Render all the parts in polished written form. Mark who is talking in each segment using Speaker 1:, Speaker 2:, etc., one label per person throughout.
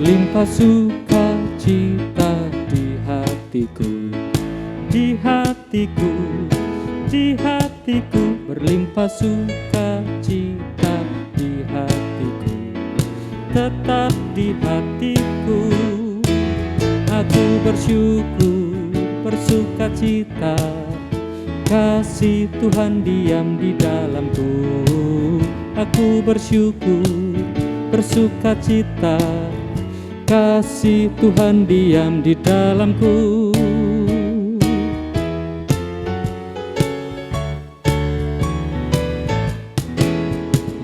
Speaker 1: berlimpah sukacita di hatiku, di hatiku, di hatiku, berlimpah sukacita di hatiku, tetap di hatiku. Aku bersyukur, bersukacita, kasih Tuhan diam di dalamku. Aku bersyukur, bersukacita, kasih Tuhan diam di dalamku.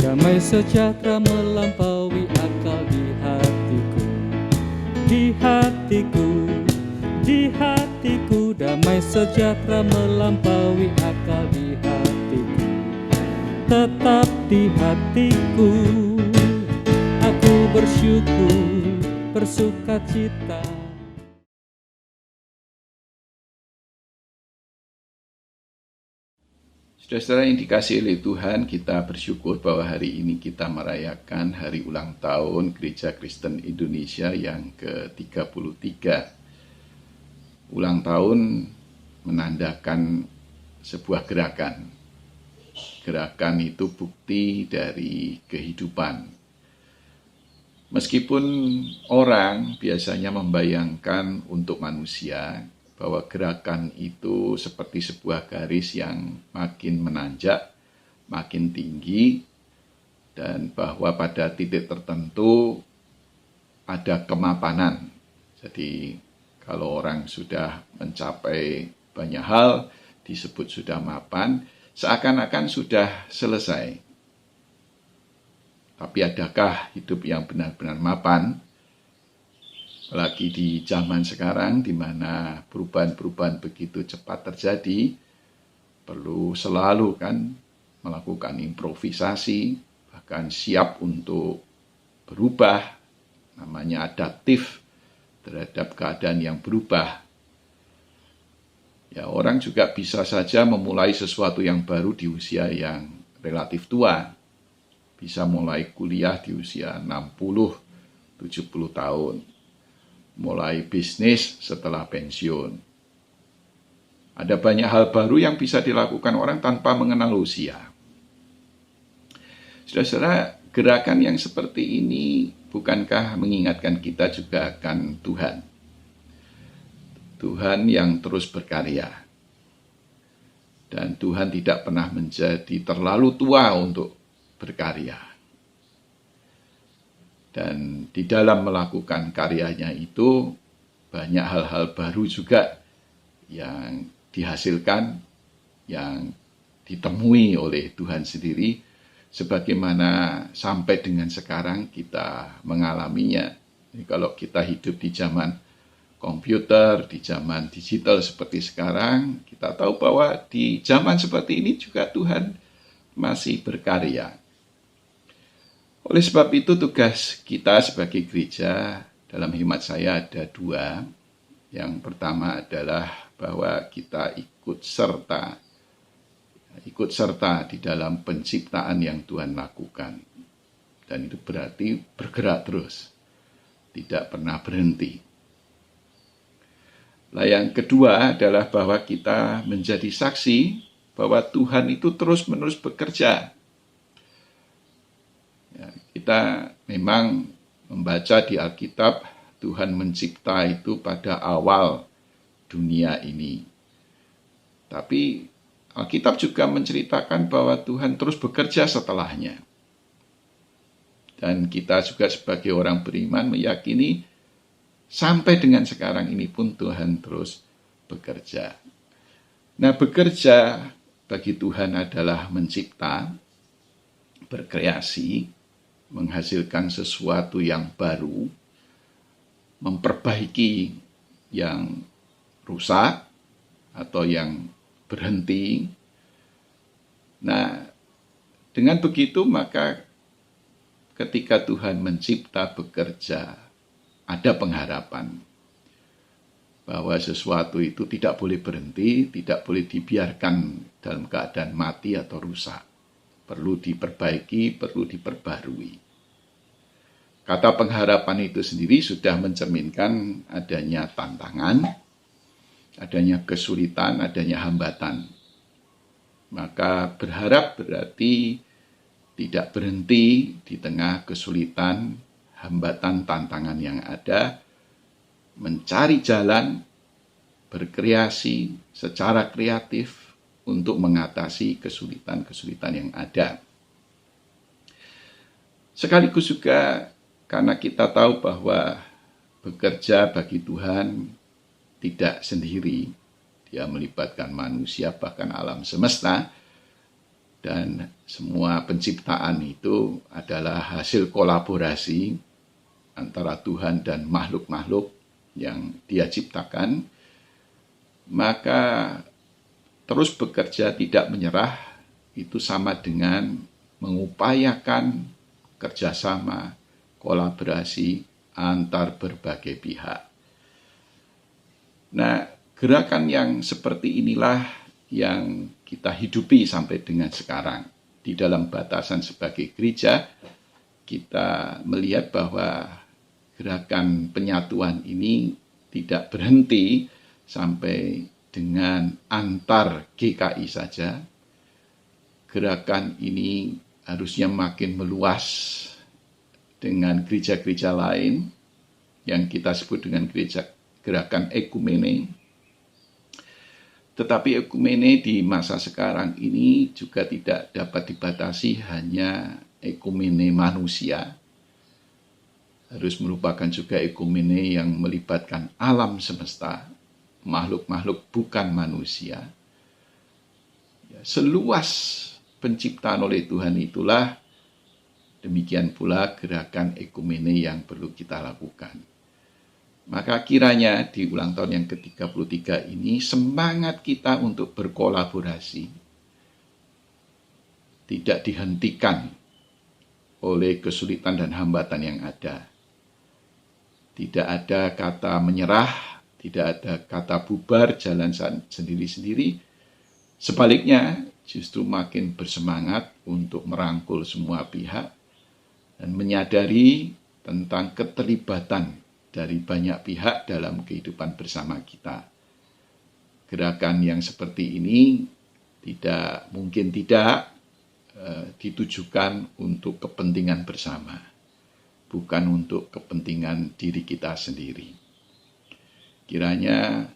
Speaker 1: Damai sejahtera melampaui akal di hatiku, di hatiku, di hatiku. Damai sejahtera melampaui akal di hatiku, tetap di hatiku. Aku bersyukur, bersukacita.
Speaker 2: Saudara-saudara yang dikasihi oleh Tuhan, kita bersyukur bahwa hari ini kita merayakan hari ulang tahun Gereja Kristen Indonesia yang ke-33. Ulang tahun menandakan sebuah gerakan. Gerakan itu bukti dari kehidupan. Meskipun orang biasanya membayangkan untuk manusia bahwa gerakan itu seperti sebuah garis yang makin menanjak, makin tinggi, dan bahwa pada titik tertentu ada kemapanan. Jadi kalau orang sudah mencapai banyak hal, disebut sudah mapan, seakan-akan sudah selesai. Tapi adakah hidup yang benar-benar mapan? Apalagi di zaman sekarang di mana perubahan-perubahan begitu cepat terjadi, perlu selalu kan melakukan improvisasi, bahkan siap untuk berubah, namanya adaptif terhadap keadaan yang berubah. Ya, orang juga bisa saja memulai sesuatu yang baru di usia yang relatif tua. Bisa mulai kuliah di usia 60-70 tahun. Mulai bisnis setelah pensiun. Ada banyak hal baru yang bisa dilakukan orang tanpa mengenal usia. Saudara-saudara, gerakan yang seperti ini bukankah mengingatkan kita juga akan Tuhan? Tuhan yang terus berkarya. Dan Tuhan tidak pernah menjadi terlalu tua untuk berkarya. Dan di dalam melakukan karyanya itu banyak hal-hal baru juga yang dihasilkan, yang ditemui oleh Tuhan sendiri, sebagaimana sampai dengan sekarang kita mengalaminya. Jadi kalau kita hidup di zaman komputer, di zaman digital seperti sekarang, kita tahu bahwa di zaman seperti ini juga Tuhan masih berkarya. Oleh sebab itu tugas kita sebagai gereja dalam hemat saya ada dua. Yang pertama adalah bahwa kita ikut serta di dalam penciptaan yang Tuhan lakukan. Dan itu berarti bergerak terus, tidak pernah berhenti. Nah, yang kedua adalah bahwa kita menjadi saksi bahwa Tuhan itu terus-menerus bekerja. Ya, kita memang membaca di Alkitab, Tuhan mencipta itu pada awal dunia ini. Tapi Alkitab juga menceritakan bahwa Tuhan terus bekerja setelahnya. Dan kita juga sebagai orang beriman meyakini sampai dengan sekarang ini pun Tuhan terus bekerja. Nah, bekerja bagi Tuhan adalah mencipta, berkreasi, menghasilkan sesuatu yang baru, memperbaiki yang rusak atau yang berhenti. Nah, dengan begitu maka ketika Tuhan mencipta, bekerja, ada pengharapan bahwa sesuatu itu tidak boleh berhenti, tidak boleh dibiarkan dalam keadaan mati atau rusak. Perlu diperbaiki, perlu diperbarui. Kata pengharapan itu sendiri sudah mencerminkan adanya tantangan, adanya kesulitan, adanya hambatan. Maka berharap berarti tidak berhenti di tengah kesulitan, hambatan, tantangan yang ada, mencari jalan, berkreasi secara kreatif untuk mengatasi kesulitan-kesulitan yang ada. Sekaligus juga karena kita tahu bahwa bekerja bagi Tuhan tidak sendiri, Dia melibatkan manusia bahkan alam semesta, dan semua penciptaan itu adalah hasil kolaborasi antara Tuhan dan makhluk-makhluk yang Dia ciptakan. Maka terus bekerja tidak menyerah itu sama dengan mengupayakan kerjasama, kolaborasi antar berbagai pihak. Nah, gerakan yang seperti inilah yang kita hidupi sampai dengan sekarang. Di dalam batasan sebagai gereja, kita melihat bahwa gerakan penyatuan ini tidak berhenti sampai dengan antar GKI saja. Gerakan ini harusnya makin meluas dengan gereja-gereja lain yang kita sebut dengan gerakan ekumene. Tetapi ekumene di masa sekarang ini juga tidak dapat dibatasi hanya ekumene manusia. Harus merupakan juga ekumene yang melibatkan alam semesta, makhluk-makhluk bukan manusia. Seluas penciptaan oleh Tuhan itulah, demikian pula gerakan ekumene yang perlu kita lakukan. Maka kiranya di ulang tahun yang ke-33 ini semangat kita untuk berkolaborasi tidak dihentikan oleh kesulitan dan hambatan yang ada. Tidak ada kata menyerah, tidak ada kata bubar, jalan sendiri-sendiri. Sebaliknya, justru makin bersemangat untuk merangkul semua pihak dan menyadari tentang keterlibatan dari banyak pihak dalam kehidupan bersama kita. Gerakan yang seperti ini mungkin tidak ditujukan untuk kepentingan bersama, bukan untuk kepentingan diri kita sendiri. Kiranya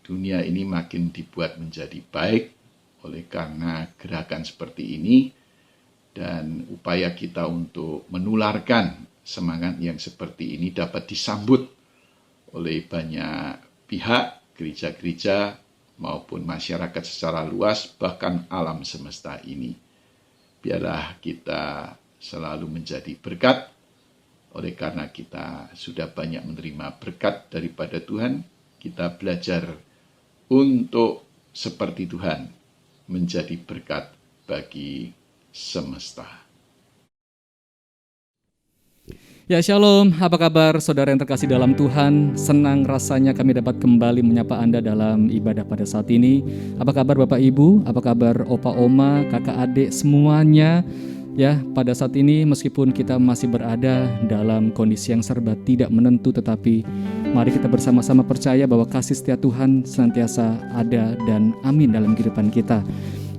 Speaker 2: dunia ini makin dibuat menjadi baik oleh karena gerakan seperti ini, dan upaya kita untuk menularkan semangat yang seperti ini dapat disambut oleh banyak pihak, gereja-gereja maupun masyarakat secara luas, bahkan alam semesta ini. Biarlah kita selalu menjadi berkat, oleh karena kita sudah banyak menerima berkat daripada Tuhan, kita belajar untuk seperti Tuhan, menjadi berkat bagi semesta.
Speaker 1: Ya, shalom, apa kabar saudara yang terkasih dalam Tuhan? Senang rasanya kami dapat kembali menyapa Anda dalam ibadah pada saat ini. Apa kabar Bapak Ibu? Apa kabar Opa Oma, kakak adik semuanya? Ya, pada saat ini meskipun kita masih berada dalam kondisi yang serba tidak menentu, tetapi mari kita bersama-sama percaya bahwa kasih setia Tuhan senantiasa ada dan amin dalam kehidupan kita.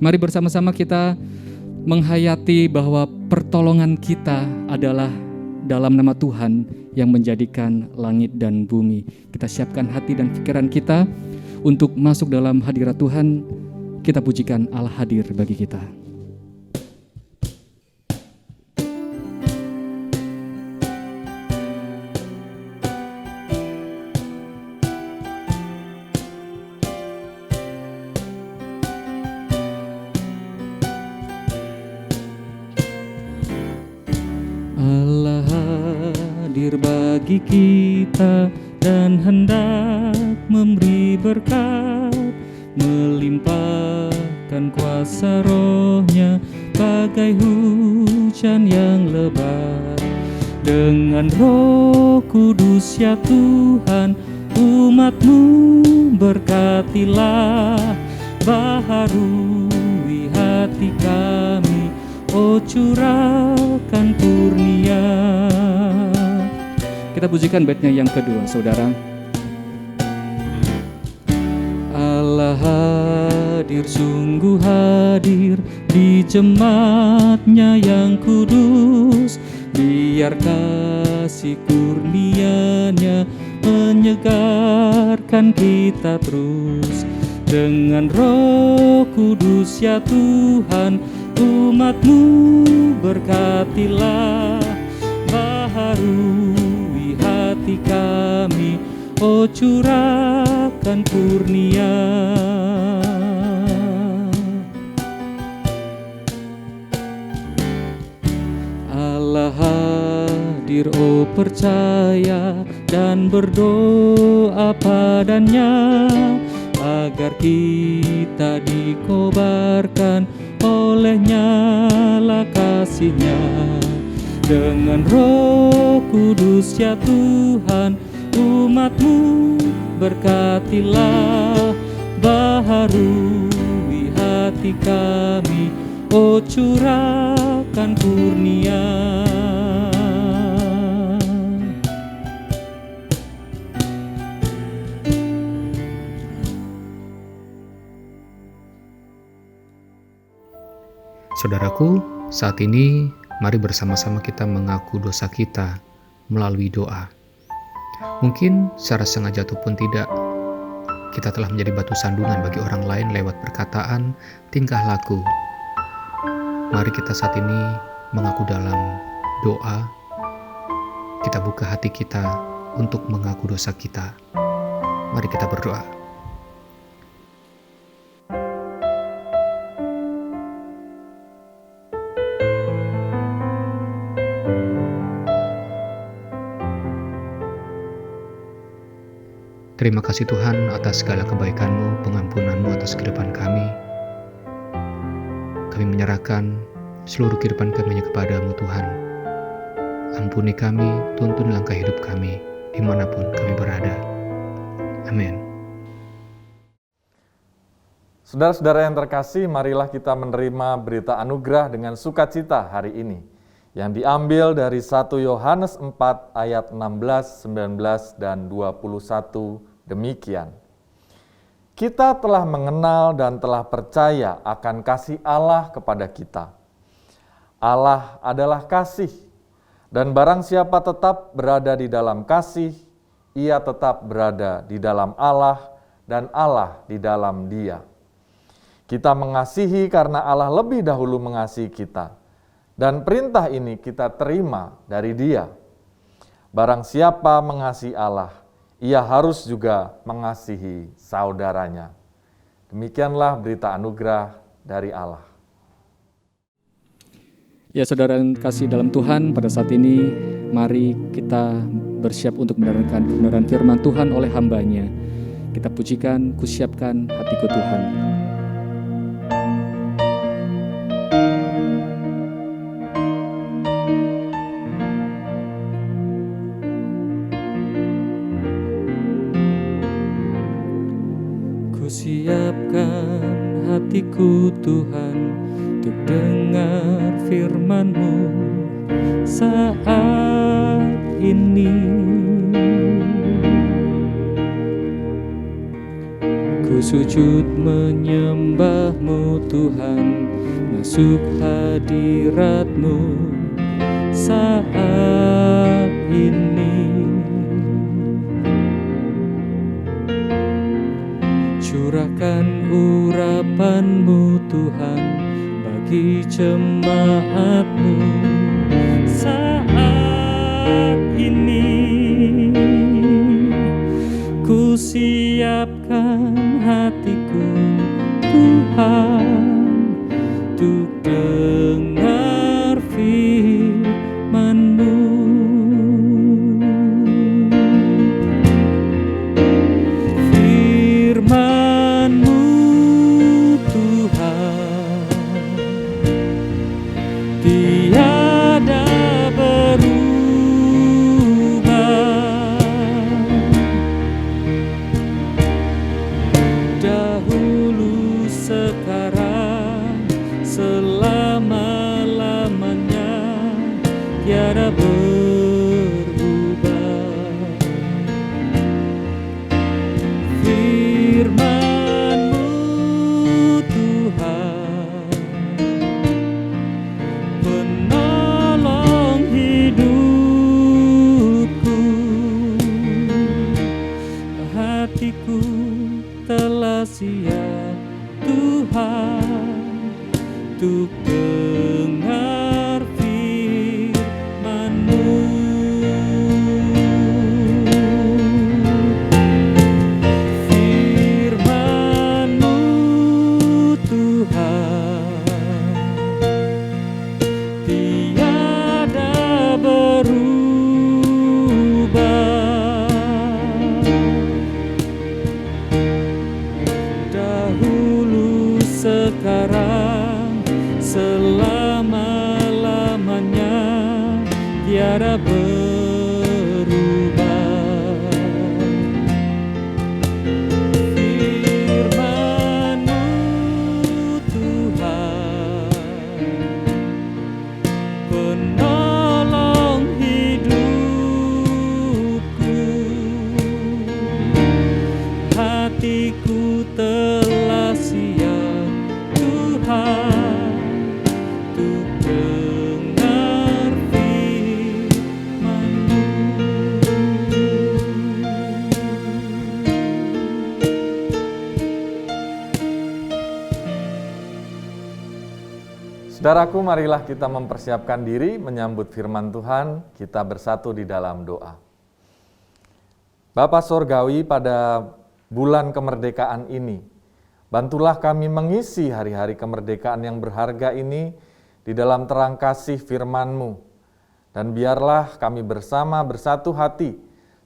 Speaker 1: Mari bersama-sama kita menghayati bahwa pertolongan kita adalah dalam nama Tuhan yang menjadikan langit dan bumi. Kita siapkan hati dan pikiran kita untuk masuk dalam hadirat Tuhan. Kita pujikan Allah hadir bagi kita. Bagi kita dan hendak memberi berkat, melimpahkan kuasa rohnya bagai hujan yang lebat. Dengan Roh Kudus ya Tuhan, umat-Mu berkatilah, baharui hati kami, oh curahkan kurnia. Kita pujikan baitnya yang kedua, saudara. Allah hadir, sungguh hadir di jemaatnya yang kudus. Biar kasih kurnia-Nya menyegarkan kita terus. Dengan Roh Kudus ya Tuhan, umat-Mu berkatilah. Baharui hati kami, oh curahkan kurnia. Allah hadir, oh percaya dan berdoa padanya, agar kita dikobarkan oleh nyala kasih-Nya. Dengan Roh Kudus ya Tuhan, umat-Mu berkatilah. Baharui hati kami, oh curahkan kurnia.
Speaker 3: Saudaraku, saat ini mari bersama-sama kita mengaku dosa kita melalui doa. Mungkin secara sengaja ataupun tidak, kita telah menjadi batu sandungan bagi orang lain lewat perkataan, tingkah laku. Mari kita saat ini mengaku dalam doa. Kita buka hati kita untuk mengaku dosa kita. Mari kita berdoa. Terima kasih Tuhan atas segala kebaikan-Mu, pengampunan-Mu atas kehidupan kami. Kami menyerahkan seluruh kehidupan kami kepada-Mu Tuhan. Ampuni kami, tuntun langkah hidup kami, dimanapun kami berada. Amin.
Speaker 4: Saudara-saudara yang terkasih, marilah kita menerima berita anugerah dengan sukacita hari ini, yang diambil dari 1 Yohanes 4 ayat 16, 19, dan 21 demikian. Kita telah mengenal dan telah percaya akan kasih Allah kepada kita. Allah adalah kasih, dan barang siapa tetap berada di dalam kasih, ia tetap berada di dalam Allah dan Allah di dalam Dia. Kita mengasihi karena Allah lebih dahulu mengasihi kita, dan perintah ini kita terima dari Dia. Barang siapa mengasihi Allah, ia harus juga mengasihi saudaranya. Demikianlah berita anugerah dari Allah.
Speaker 1: Ya saudara yang kasih dalam Tuhan, pada saat ini mari kita bersiap untuk mendengarkan kebenaran firman Tuhan oleh hamba-Nya. Kita pujikan, kusiapkan hatiku Tuhan. Siapkan hatiku Tuhan untuk dengar firman-Mu saat ini. Ku sujud menyembah-Mu Tuhan, masuk hadirat-Mu saat ini. Curahkan urapan-Mu Tuhan bagi jemaat-Mu saat ini. Ku siapkan hatiku Tuhan untuk dengar firman-Mu. Dahulu, sekarang telas ya Tuhan, untuk dengar firman-Mu. Firman-Mu Tuhan tiada berubah, dahulu sekarang selama-lamanya tiada berubah. Firman-Mu Tuhan, penolong hidupku, hatiku telah siap Tuhan, untuk dengar firman-Mu.
Speaker 4: Saudaraku, marilah kita mempersiapkan diri menyambut firman Tuhan, kita bersatu di dalam doa. Bapa Sorgawi, pada bulan kemerdekaan ini, bantulah kami mengisi hari-hari kemerdekaan yang berharga ini di dalam terang kasih firman-Mu. Dan biarlah kami bersama bersatu hati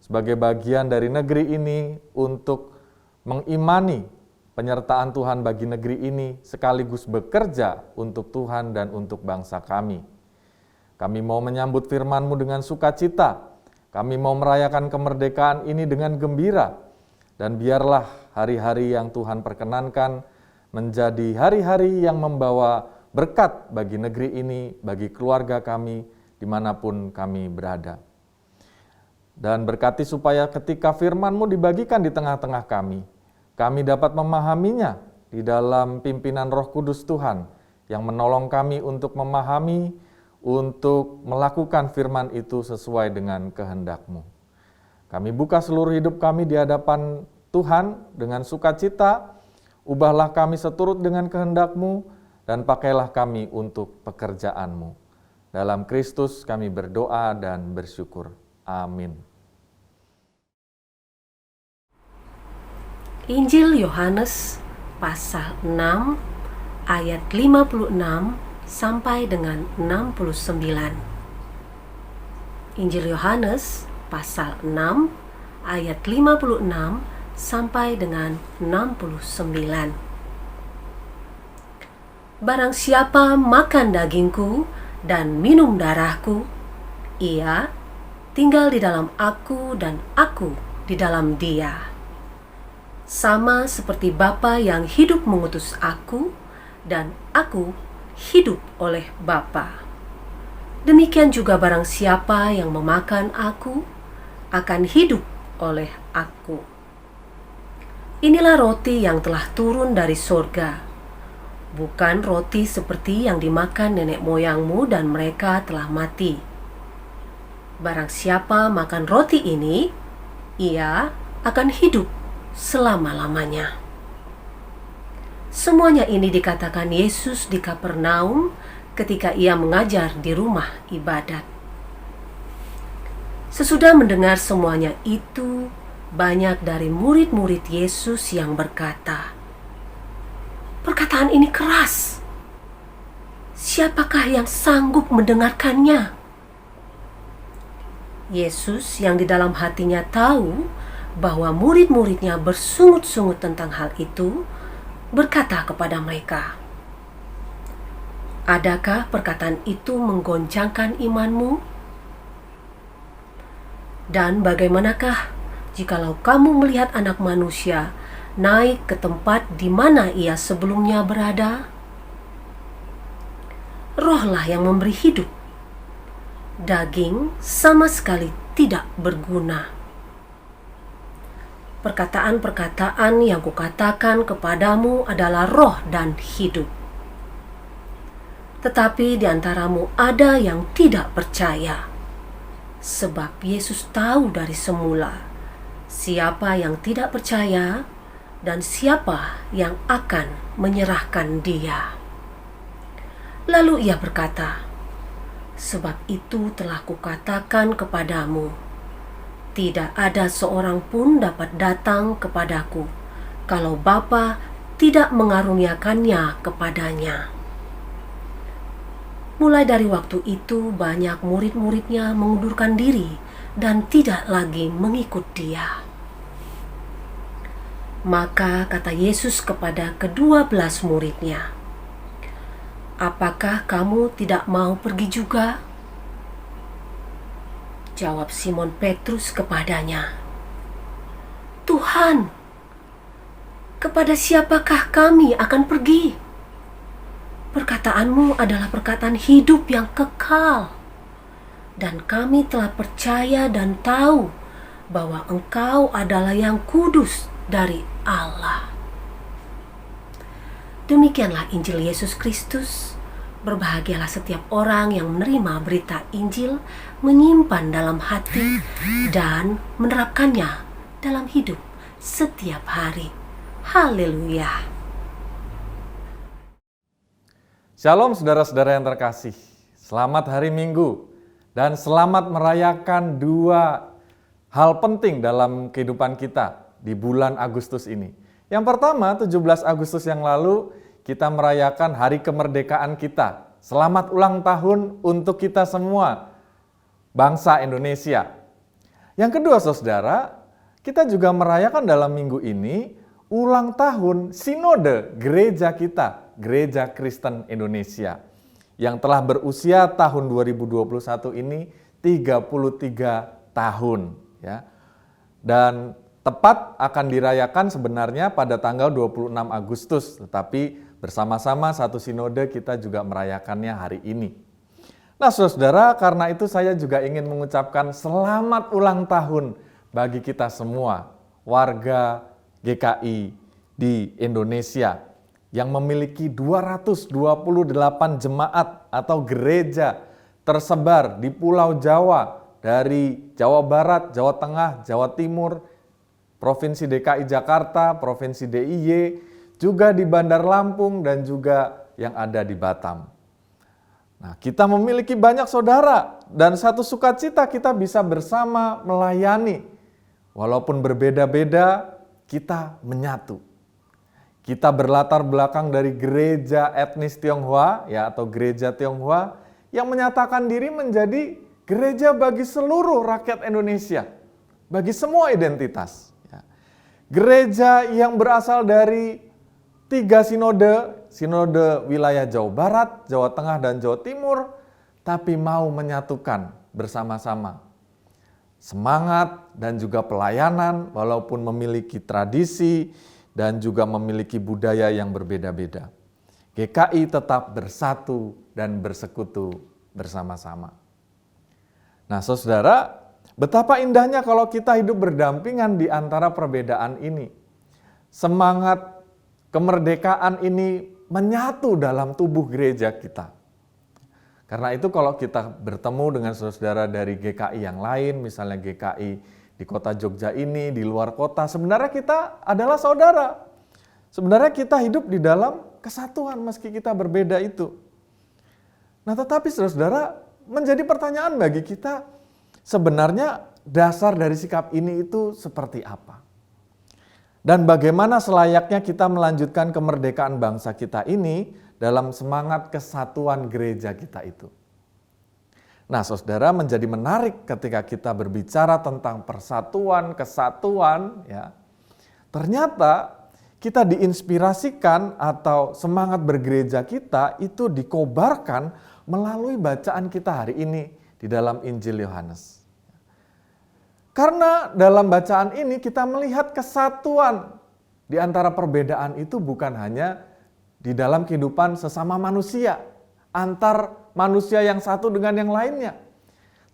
Speaker 4: sebagai bagian dari negeri ini untuk mengimani penyertaan Tuhan bagi negeri ini sekaligus bekerja untuk Tuhan dan untuk bangsa kami. Kami mau menyambut firman-Mu dengan sukacita. Kami mau merayakan kemerdekaan ini dengan gembira. Dan biarlah hari-hari yang Tuhan perkenankan menjadi hari-hari yang membawa berkat bagi negeri ini, bagi keluarga kami, dimanapun kami berada. Dan berkati supaya ketika firman-Mu dibagikan di tengah-tengah kami dapat memahaminya di dalam pimpinan Roh Kudus Tuhan yang menolong kami untuk memahami, untuk melakukan firman itu sesuai dengan kehendak-Mu. Kami buka seluruh hidup kami di hadapan Tuhan dengan sukacita, ubahlah kami seturut dengan kehendak-Mu, dan pakailah kami untuk pekerjaan-Mu. Dalam Kristus kami berdoa dan bersyukur. Amin.
Speaker 5: Injil Yohanes pasal 6 ayat 56 sampai dengan 69. Injil Yohanes pasal 6 ayat 56 sampai dengan 69. Barang siapa makan dagingku dan minum darahku, ia tinggal di dalam aku dan aku di dalam dia. Sama seperti Bapa yang hidup mengutus aku, dan aku hidup oleh Bapa. Demikian juga barang siapa yang memakan aku, akan hidup oleh aku. Inilah roti yang telah turun dari sorga, bukan roti seperti yang dimakan nenek moyangmu dan mereka telah mati. Barang siapa makan roti ini, ia akan hidup selama-lamanya. Semuanya ini dikatakan Yesus di Kapernaum ketika ia mengajar di rumah ibadat. Sesudah mendengar semuanya itu, banyak dari murid-murid Yesus yang berkata, "Perkataan ini keras. Siapakah yang sanggup mendengarkannya?" Yesus yang di dalam hatinya tahu bahwa murid-muridnya bersungut-sungut tentang hal itu, berkata kepada mereka, "Adakah perkataan itu menggoncangkan imanmu? Dan bagaimanakah jikalau kamu melihat Anak Manusia naik ke tempat di mana ia sebelumnya berada? Rohlah yang memberi hidup. Daging sama sekali tidak berguna. Perkataan-perkataan yang kukatakan kepadamu adalah roh dan hidup. Tetapi di antaramu ada yang tidak percaya." Sebab Yesus tahu dari semula siapa yang tidak percaya dan siapa yang akan menyerahkan dia?" Lalu ia berkata, "Sebab itu telah kukatakan kepadamu, tidak ada seorang pun dapat datang kepadaku kalau Bapa tidak mengaruniakannya kepadanya." Mulai dari waktu itu banyak murid-muridnya mengundurkan diri dan tidak lagi mengikut dia. Maka kata Yesus kepada ke-12 muridnya, "Apakah kamu tidak mau pergi juga?" Jawab Simon Petrus kepadanya, "Tuhan, kepada siapakah kami akan pergi? Perkataanmu adalah perkataan hidup yang kekal, dan kami telah percaya dan tahu bahwa Engkau adalah yang kudus dari Allah." Demikianlah Injil Yesus Kristus. Berbahagialah setiap orang yang menerima berita Injil, menyimpan dalam hati, dan menerapkannya dalam hidup setiap hari. Haleluya!
Speaker 4: Shalom saudara-saudara yang terkasih, selamat hari Minggu dan selamat merayakan dua hal penting dalam kehidupan kita di bulan Agustus ini. Yang pertama, 17 Agustus yang lalu kita merayakan hari kemerdekaan kita. Selamat ulang tahun untuk kita semua, bangsa Indonesia. Yang kedua saudara, kita juga merayakan dalam minggu ini ulang tahun sinode gereja kita, Gereja Kristen Indonesia, yang telah berusia tahun 2021 ini 33 tahun. Ya. Dan tepat akan dirayakan sebenarnya pada tanggal 26 Agustus, tetapi bersama-sama satu sinode kita juga merayakannya hari ini. Nah saudara, karena itu saya juga ingin mengucapkan selamat ulang tahun bagi kita semua, warga GKI di Indonesia, yang memiliki 228 jemaat atau gereja tersebar di Pulau Jawa, dari Jawa Barat, Jawa Tengah, Jawa Timur, Provinsi DKI Jakarta, Provinsi DIY, juga di Bandar Lampung dan juga yang ada di Batam. Nah, kita memiliki banyak saudara dan satu sukacita kita bisa bersama melayani. Walaupun berbeda-beda, kita menyatu. Kita berlatar belakang dari gereja etnis Tionghoa ya atau gereja Tionghoa yang menyatakan diri menjadi gereja bagi seluruh rakyat Indonesia, bagi semua identitas. Ya. Gereja yang berasal dari 3 sinode, sinode wilayah Jawa Barat, Jawa Tengah, dan Jawa Timur, tapi mau menyatukan bersama-sama. Semangat dan juga pelayanan walaupun memiliki tradisi dan juga memiliki budaya yang berbeda-beda. GKI tetap bersatu dan bersekutu bersama-sama. Nah saudara, betapa indahnya kalau kita hidup berdampingan di antara perbedaan ini. Semangat kemerdekaan ini menyatu dalam tubuh gereja kita. Karena itu kalau kita bertemu dengan saudara-saudara dari GKI yang lain, misalnya GKI di kota Jogja ini, di luar kota, sebenarnya kita adalah saudara. Sebenarnya kita hidup di dalam kesatuan meski kita berbeda itu. Nah tetapi saudara-saudara, menjadi pertanyaan bagi kita, sebenarnya dasar dari sikap ini itu seperti apa? Dan bagaimana selayaknya kita melanjutkan kemerdekaan bangsa kita ini dalam semangat kesatuan gereja kita itu? Nah, saudara, menjadi menarik ketika kita berbicara tentang persatuan, kesatuan, ya. Ternyata kita diinspirasikan atau semangat bergereja kita itu dikobarkan melalui bacaan kita hari ini di dalam Injil Yohanes. Karena dalam bacaan ini kita melihat kesatuan di antara perbedaan itu bukan hanya di dalam kehidupan sesama manusia, antar manusia yang satu dengan yang lainnya.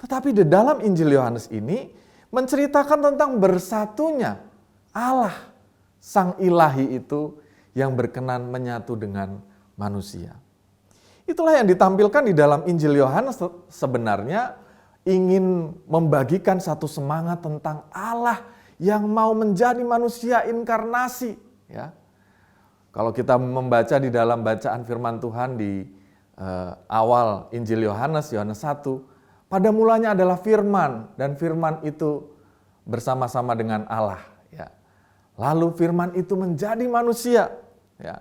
Speaker 4: Tetapi di dalam Injil Yohanes ini menceritakan tentang bersatunya Allah, Sang Ilahi itu yang berkenan menyatu dengan manusia. Itulah yang ditampilkan di dalam Injil Yohanes sebenarnya ingin membagikan satu semangat tentang Allah yang mau menjadi manusia inkarnasi ya. Kalau kita membaca di dalam bacaan firman Tuhan di awal Injil Yohanes 1, pada mulanya adalah firman, dan firman itu bersama-sama dengan Allah, ya. Lalu firman itu menjadi manusia, ya.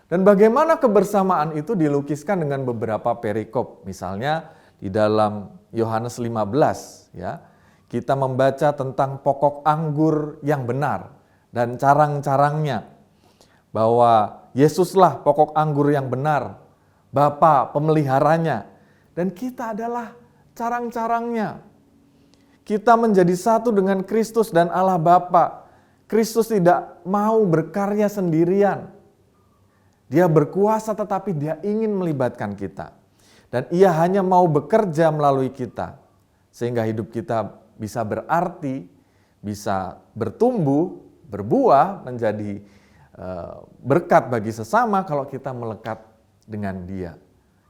Speaker 4: Dan bagaimana kebersamaan itu dilukiskan dengan beberapa perikop. Misalnya di dalam Yohanes 15, ya. Kita membaca tentang pokok anggur yang benar dan carang-carangnya. Bahwa Yesuslah pokok anggur yang benar, Bapa pemeliharanya, dan kita adalah carang-carangnya. Kita menjadi satu dengan Kristus dan Allah Bapa. Kristus tidak mau berkarya sendirian. Dia berkuasa tetapi dia ingin melibatkan kita. Dan ia hanya mau bekerja melalui kita. Sehingga hidup kita bisa berarti, bisa bertumbuh, berbuah, menjadi berkat bagi sesama kalau kita melekat dengan dia,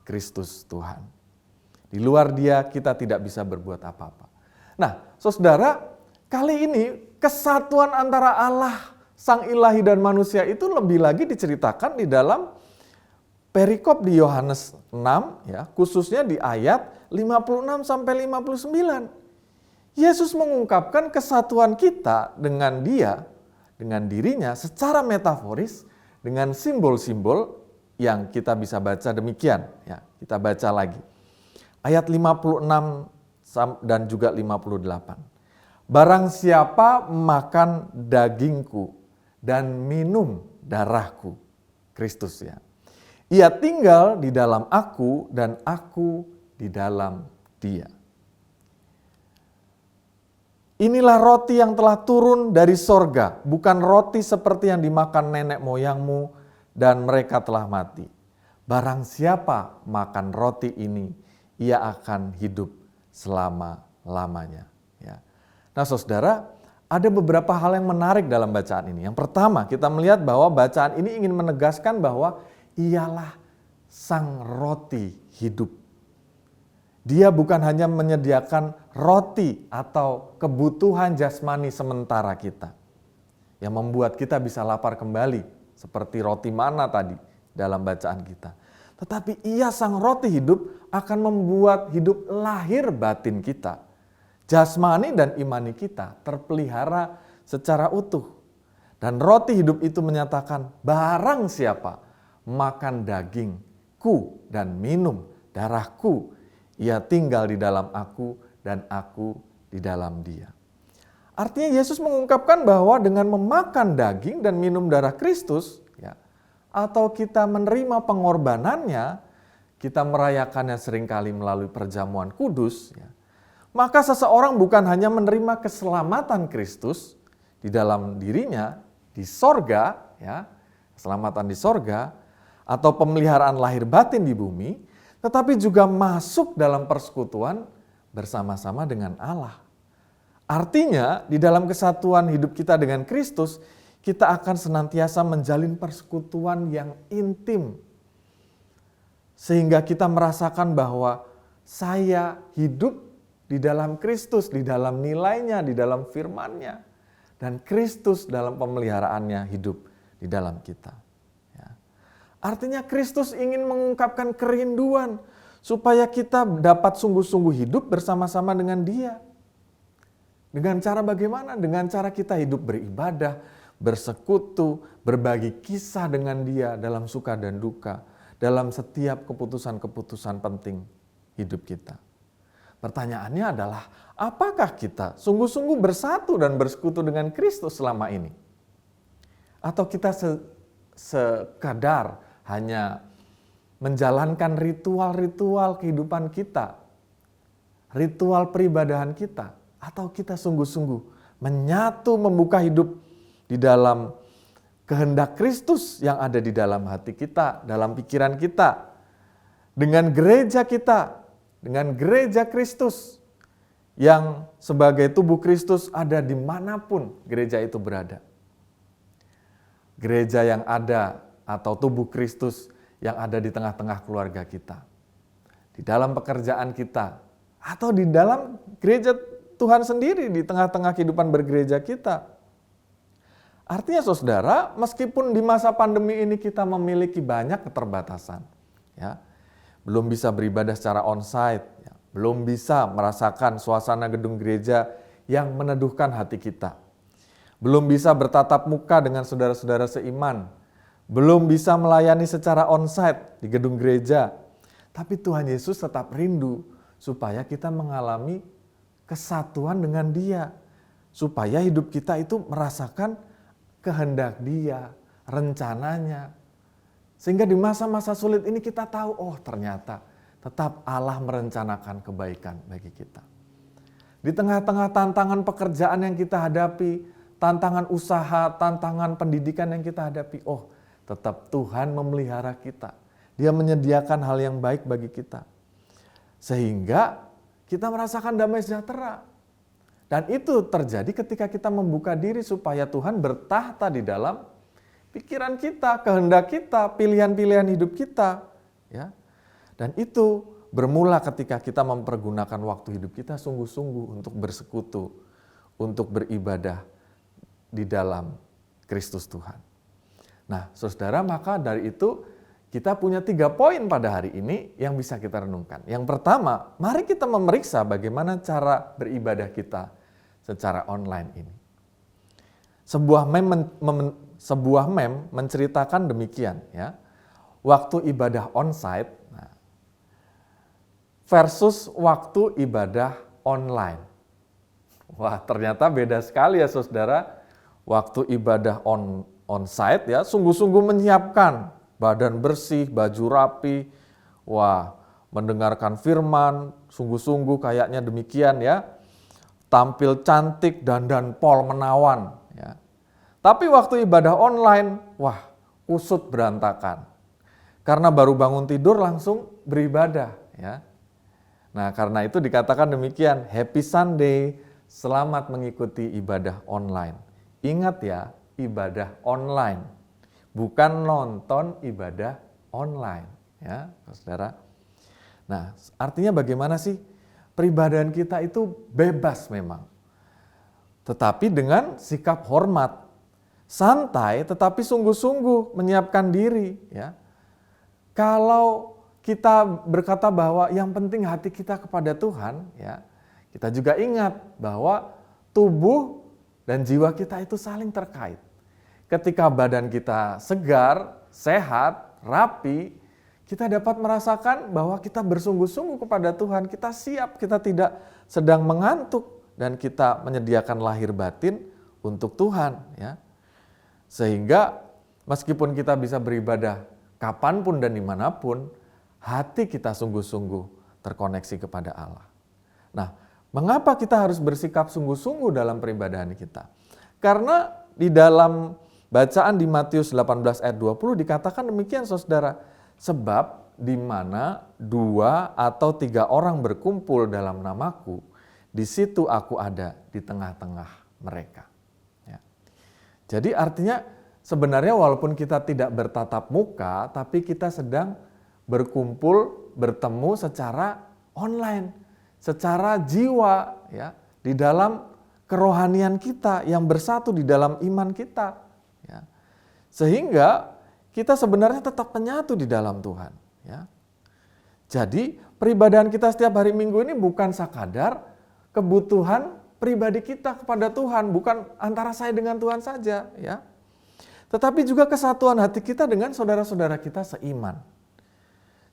Speaker 4: Kristus Tuhan. Di luar dia kita tidak bisa berbuat apa-apa. Nah, saudara, kali ini kesatuan antara Allah Sang Ilahi dan manusia itu lebih lagi diceritakan di dalam perikop di Yohanes 6, ya, khususnya di ayat 56 sampai 59. Yesus mengungkapkan kesatuan kita dengan dia, dengan dirinya secara metaforis dengan simbol-simbol yang kita bisa baca demikian, ya. Kita baca lagi. Ayat 56 dan juga 58. Barang siapa makan dagingku dan minum darahku, Kristus, ya. Ia tinggal di dalam aku dan aku di dalam dia. Inilah roti yang telah turun dari sorga, bukan roti seperti yang dimakan nenek moyangmu dan mereka telah mati. Barang siapa makan roti ini, ia akan hidup selama-lamanya. Ya. Nah, saudara, ada beberapa hal yang menarik dalam bacaan ini. Yang pertama, kita melihat bahwa bacaan ini ingin menegaskan bahwa ialah sang roti hidup. Dia bukan hanya menyediakan roti atau kebutuhan jasmani sementara kita, yang membuat kita bisa lapar kembali, seperti roti mana tadi dalam bacaan kita. Tetapi ia sang roti hidup akan membuat hidup lahir batin kita. Jasmani dan imani kita terpelihara secara utuh. Dan roti hidup itu menyatakan, barang siapa makan dagingku dan minum darahku, ia tinggal di dalam aku dan aku di dalam dia. Artinya Yesus mengungkapkan bahwa dengan memakan daging dan minum darah Kristus, ya, atau kita menerima pengorbanannya, kita merayakannya seringkali melalui perjamuan kudus, ya, maka seseorang bukan hanya menerima keselamatan Kristus di dalam dirinya, di sorga, ya, keselamatan di sorga, atau pemeliharaan lahir batin di bumi, tetapi juga masuk dalam persekutuan bersama-sama dengan Allah. Artinya, di dalam kesatuan hidup kita dengan Kristus, kita akan senantiasa menjalin persekutuan yang intim. Sehingga kita merasakan bahwa saya hidup di dalam Kristus, di dalam nilainya, di dalam firman-Nya. Dan Kristus dalam pemeliharaannya hidup di dalam kita. Ya. Artinya Kristus ingin mengungkapkan kerinduan supaya kita dapat sungguh-sungguh hidup bersama-sama dengan Dia. Dengan cara bagaimana? Dengan cara kita hidup beribadah, bersekutu, berbagi kisah dengan Dia dalam suka dan duka, dalam setiap keputusan-keputusan penting hidup kita. Pertanyaannya adalah, apakah kita sungguh-sungguh bersatu dan bersekutu dengan Kristus selama ini? Atau kita sekadar hanya menjalankan ritual-ritual kehidupan kita, ritual peribadahan kita, atau kita sungguh-sungguh menyatu membuka hidup di dalam kehendak Kristus yang ada di dalam hati kita, dalam pikiran kita, dengan gereja kita, dengan gereja Kristus yang sebagai tubuh Kristus ada dimanapun gereja itu berada. Gereja yang ada atau tubuh Kristus yang ada di tengah-tengah keluarga kita, di dalam pekerjaan kita, atau di dalam gereja Tuhan sendiri, di tengah-tengah kehidupan bergereja kita. Artinya saudara, meskipun di masa pandemi ini kita memiliki banyak keterbatasan, ya, belum bisa beribadah secara onsite, ya, belum bisa merasakan suasana gedung gereja yang meneduhkan hati kita, belum bisa bertatap muka dengan saudara-saudara seiman, belum bisa melayani secara onsite di gedung gereja, tapi Tuhan Yesus tetap rindu supaya kita mengalami kesatuan dengan Dia, supaya hidup kita itu merasakan kehendak Dia, rencananya. Sehingga di masa-masa sulit ini kita tahu, oh ternyata tetap Allah merencanakan kebaikan bagi kita. Di tengah-tengah tantangan pekerjaan yang kita hadapi, tantangan usaha, tantangan pendidikan yang kita hadapi, oh tetap Tuhan memelihara kita. Dia menyediakan hal yang baik bagi kita. Sehingga kita merasakan damai sejahtera. Dan itu terjadi ketika kita membuka diri supaya Tuhan bertahta di dalam pikiran kita, kehendak kita, pilihan-pilihan hidup kita. Ya. Dan itu bermula ketika kita mempergunakan waktu hidup kita sungguh-sungguh untuk bersekutu, untuk beribadah di dalam Kristus Tuhan. Nah, saudara, maka dari itu kita punya 3 poin pada hari ini yang bisa kita renungkan. Yang pertama, mari kita memeriksa bagaimana cara beribadah kita secara online ini. Sebuah meme menceritakan demikian, ya. Waktu ibadah onsite versus waktu ibadah online. Wah, ternyata beda sekali ya saudara. Waktu ibadah onsite ya, sungguh-sungguh menyiapkan badan bersih, baju rapi, wah, mendengarkan firman, sungguh-sungguh kayaknya demikian ya. Tampil cantik, dandan pol menawan ya. Tapi waktu ibadah online, wah, kusut berantakan. Karena baru bangun tidur langsung beribadah ya. Nah, karena itu dikatakan demikian, Happy Sunday, selamat mengikuti ibadah online. Ingat ya, ibadah online, bukan nonton ibadah online, ya, saudara. Nah, artinya bagaimana sih? Peribadahan kita itu bebas memang, tetapi dengan sikap hormat, santai, tetapi sungguh-sungguh menyiapkan diri, ya. Kalau kita berkata bahwa yang penting hati kita kepada Tuhan, ya, kita juga ingat bahwa tubuh dan jiwa kita itu saling terkait. Ketika badan kita segar, sehat, rapi, kita dapat merasakan bahwa kita bersungguh-sungguh kepada Tuhan, kita siap, kita tidak sedang mengantuk, dan kita menyediakan lahir batin untuk Tuhan. Ya. Sehingga meskipun kita bisa beribadah kapanpun dan dimanapun, hati kita sungguh-sungguh terkoneksi kepada Allah. Nah, mengapa kita harus bersikap sungguh-sungguh dalam peribadahan kita? Karena di dalam bacaan di Matius 18 ayat 20 dikatakan demikian saudara, sebab di mana 2 atau 3 orang berkumpul dalam namaku, di situ aku ada di tengah-tengah mereka. Ya. Jadi artinya sebenarnya walaupun kita tidak bertatap muka, tapi kita sedang berkumpul, bertemu secara online, secara jiwa, ya, di dalam kerohanian kita yang bersatu di dalam iman kita. Ya. Sehingga kita sebenarnya tetap menyatu di dalam Tuhan. Ya. Jadi peribadahan kita setiap hari Minggu ini bukan sekadar kebutuhan pribadi kita kepada Tuhan, bukan antara saya dengan Tuhan saja, ya. Tetapi juga kesatuan hati kita dengan saudara-saudara kita seiman.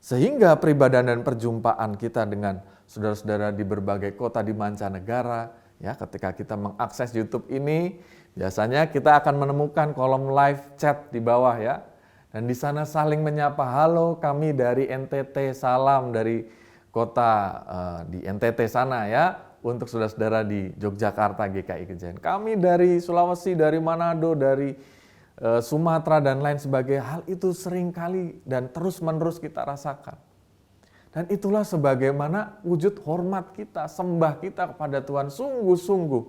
Speaker 4: Sehingga peribadahan dan perjumpaan kita dengan saudara-saudara di berbagai kota di mancanegara, ya, ketika kita mengakses YouTube ini, biasanya kita akan menemukan kolom live chat di bawah, ya. Dan di sana saling menyapa, halo kami dari NTT, salam dari kota di NTT sana ya, untuk saudara-saudara di Yogyakarta GKI Kejayan. Kami dari Sulawesi, dari Manado, dari Sumatera dan lain sebagainya. Hal itu sering kali dan terus-menerus kita rasakan. Dan itulah sebagaimana wujud hormat kita, sembah kita kepada Tuhan, sungguh-sungguh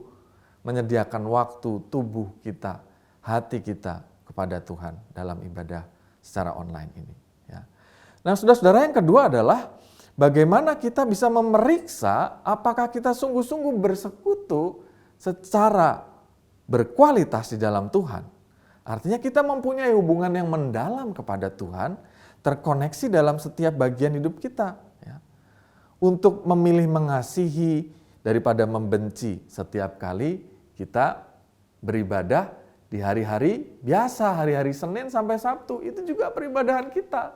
Speaker 4: menyediakan waktu, tubuh kita, hati kita kepada Tuhan dalam ibadah secara online ini. Ya. Nah, saudara-saudara, yang kedua adalah bagaimana kita bisa memeriksa apakah kita sungguh-sungguh bersekutu secara berkualitas di dalam Tuhan. Artinya kita mempunyai hubungan yang mendalam kepada Tuhan, terkoneksi dalam setiap bagian hidup kita. Ya. Untuk memilih mengasihi daripada membenci setiap kali kita beribadah di hari-hari biasa, hari-hari Senin sampai Sabtu, itu juga peribadahan kita.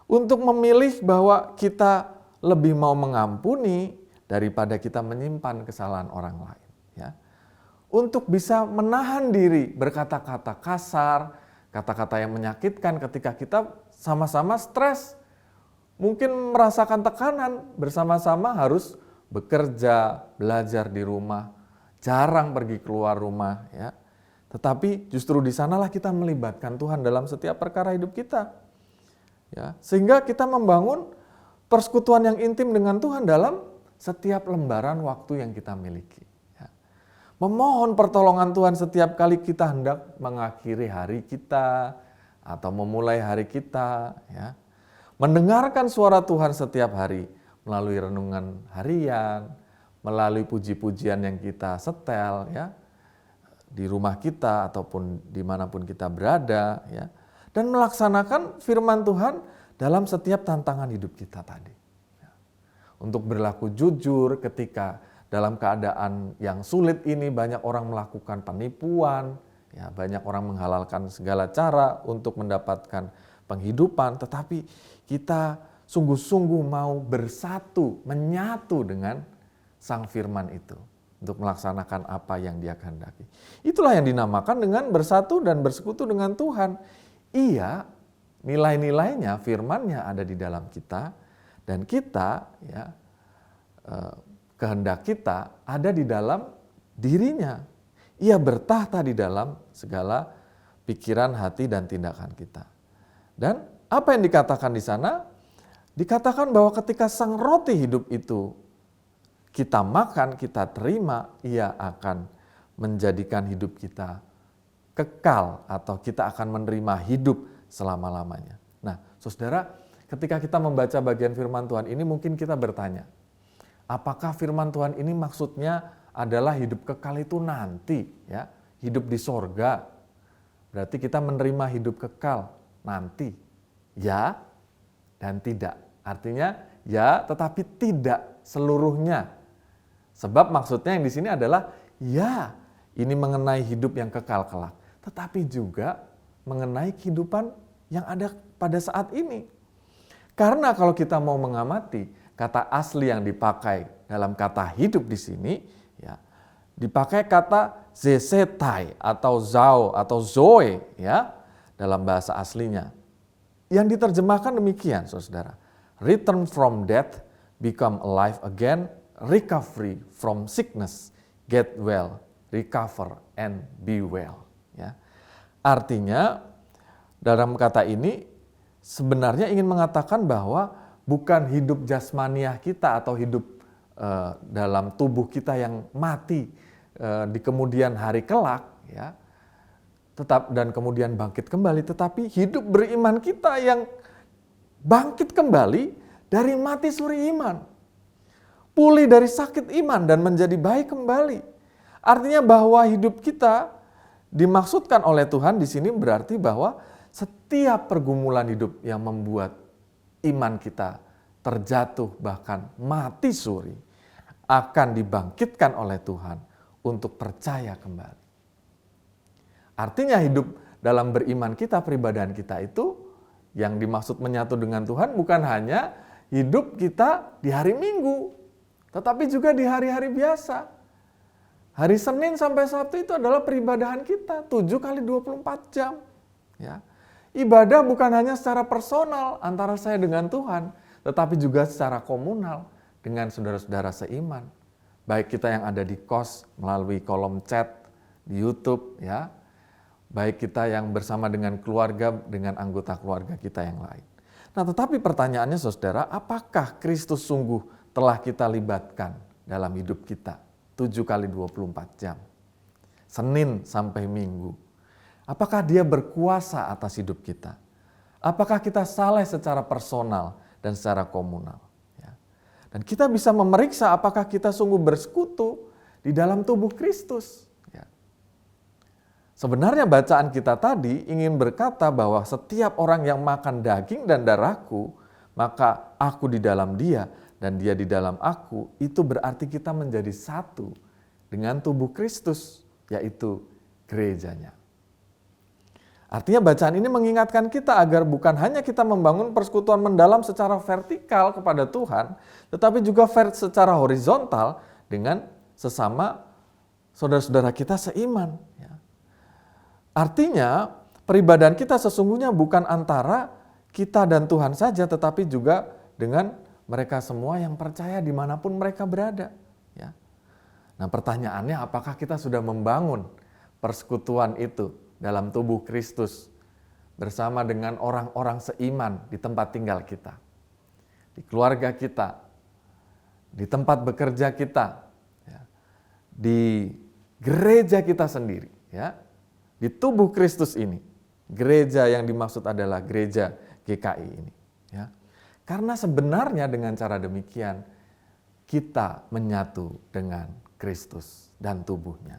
Speaker 4: Untuk memilih bahwa kita lebih mau mengampuni daripada kita menyimpan kesalahan orang lain. Ya. Untuk bisa menahan diri berkata-kata kasar, kata-kata yang menyakitkan ketika kita sama-sama stres, mungkin merasakan tekanan, bersama-sama harus bekerja, belajar di rumah, jarang pergi keluar rumah, ya. Tetapi justru di sanalah kita melibatkan Tuhan dalam setiap perkara hidup kita. Ya, sehingga kita membangun persekutuan yang intim dengan Tuhan dalam setiap lembaran waktu yang kita miliki. Ya. Memohon pertolongan Tuhan setiap kali kita hendak mengakhiri hari kita atau memulai hari kita. Ya. Mendengarkan suara Tuhan setiap hari melalui renungan harian, melalui puji-pujian yang kita setel, ya, di rumah kita ataupun dimanapun kita berada, ya, dan melaksanakan firman Tuhan dalam setiap tantangan hidup kita tadi. Ya. Untuk berlaku jujur ketika dalam keadaan yang sulit ini banyak orang melakukan penipuan, ya, banyak orang menghalalkan segala cara untuk mendapatkan penghidupan, tetapi kita sungguh-sungguh mau bersatu, menyatu dengan Sang Firman itu untuk melaksanakan apa yang Dia kehendaki. Itulah yang dinamakan dengan bersatu dan bersekutu dengan Tuhan. Iya, nilai-nilainya, firman-Nya ada di dalam kita, dan kita, ya, kehendak kita ada di dalam dirinya. Ia bertahta di dalam segala pikiran, hati, dan tindakan kita. Dan apa yang dikatakan di sana? Dikatakan bahwa ketika sang roti hidup itu kita makan, kita terima, ia akan menjadikan hidup kita kekal atau kita akan menerima hidup selama-lamanya. Nah, saudara, ketika kita membaca bagian firman Tuhan ini mungkin kita bertanya, apakah firman Tuhan ini maksudnya adalah hidup kekal itu nanti, ya, hidup di sorga? Berarti kita menerima hidup kekal nanti. Ya dan tidak. Artinya ya tetapi tidak seluruhnya. Sebab maksudnya yang di sini adalah ya, ini mengenai hidup yang kekal kelak, tetapi juga mengenai kehidupan yang ada pada saat ini. Karena kalau kita mau mengamati kata asli yang dipakai dalam kata hidup di sini, ya, dipakai kata zesetai atau zao atau zoe, ya, dalam bahasa aslinya. Yang diterjemahkan demikian, saudara. Return from death, become alive again, recovery from sickness, get well, recover and be well. Ya. Artinya dalam kata ini sebenarnya ingin mengatakan bahwa bukan hidup jasmaniah kita atau hidup dalam tubuh kita yang mati di kemudian hari kelak, ya, tetap dan kemudian bangkit kembali, tetapi hidup beriman kita yang bangkit kembali dari mati suri iman, pulih dari sakit iman dan menjadi baik kembali. Artinya bahwa hidup kita dimaksudkan oleh Tuhan di sini berarti bahwa setiap pergumulan hidup yang membuat iman kita terjatuh bahkan mati suri akan dibangkitkan oleh Tuhan untuk percaya kembali. Artinya hidup dalam beriman kita, peribadahan kita itu yang dimaksud menyatu dengan Tuhan bukan hanya hidup kita di hari Minggu, tetapi juga di hari-hari biasa. Hari Senin sampai Sabtu itu adalah peribadahan kita 7 kali 24 jam. Ya. Ibadah bukan hanya secara personal antara saya dengan Tuhan, tetapi juga secara komunal dengan saudara-saudara seiman. Baik kita yang ada di kos melalui kolom chat di YouTube, ya. Baik kita yang bersama dengan keluarga, dengan anggota keluarga kita yang lain. Nah, tetapi pertanyaannya saudara, apakah Kristus sungguh telah kita libatkan dalam hidup kita 7 kali 24 jam? Senin sampai Minggu. Apakah Dia berkuasa atas hidup kita? Apakah kita saleh secara personal dan secara komunal? Ya. Dan kita bisa memeriksa apakah kita sungguh bersekutu di dalam tubuh Kristus. Ya. Sebenarnya bacaan kita tadi ingin berkata bahwa setiap orang yang makan daging dan darahku, maka aku di dalam dia dan dia di dalam aku, itu berarti kita menjadi satu dengan tubuh Kristus, yaitu gerejanya. Artinya bacaan ini mengingatkan kita agar bukan hanya kita membangun persekutuan mendalam secara vertikal kepada Tuhan, tetapi juga secara horizontal dengan sesama saudara-saudara kita seiman. Artinya peribadahan kita sesungguhnya bukan antara kita dan Tuhan saja, tetapi juga dengan mereka semua yang percaya dimanapun mereka berada. Nah, pertanyaannya, apakah kita sudah membangun persekutuan itu dalam tubuh Kristus bersama dengan orang-orang seiman di tempat tinggal kita, di keluarga kita, di tempat bekerja kita, di gereja kita sendiri, di tubuh Kristus ini. Gereja yang dimaksud adalah gereja GKI ini. Karena sebenarnya dengan cara demikian kita menyatu dengan Kristus dan tubuhnya.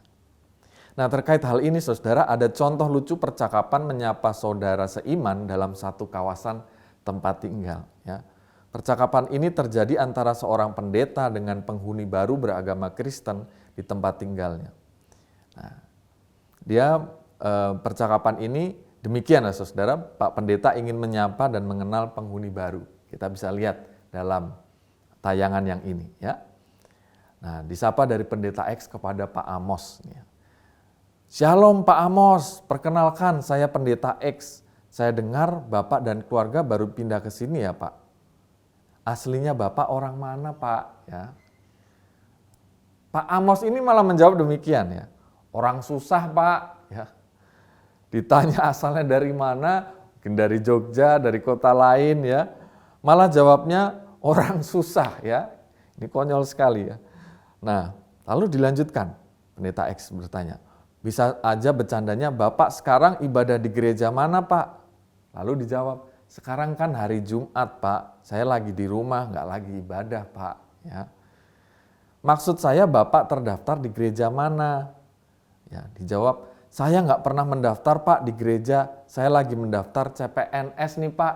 Speaker 4: Nah, terkait hal ini saudara, ada contoh lucu percakapan menyapa saudara seiman dalam satu kawasan tempat tinggal. Percakapan ini terjadi antara seorang pendeta dengan penghuni baru beragama Kristen di tempat tinggalnya. Nah, percakapan ini demikian ya saudara, Pak Pendeta ingin menyapa dan mengenal penghuni baru. Kita bisa lihat dalam tayangan yang ini. Nah, disapa dari Pendeta X kepada Pak Amos. Shalom Pak Amos, perkenalkan saya Pendeta X. Saya dengar Bapak dan keluarga baru pindah ke sini ya Pak. Aslinya Bapak orang mana Pak? Pak Amos ini malah menjawab demikian Orang susah Pak. Ditanya asalnya dari mana, mungkin dari Jogja, dari kota lain Malah jawabnya orang susah Ini konyol sekali Nah, lalu dilanjutkan. Pendeta X bertanya, bisa aja bercandanya, Bapak sekarang ibadah di gereja mana Pak? Lalu dijawab, sekarang kan hari Jumat Pak, saya lagi di rumah, nggak lagi ibadah Pak. Maksud saya Bapak terdaftar di gereja mana? Dijawab, saya nggak pernah mendaftar Pak di gereja, saya lagi mendaftar CPNS nih Pak.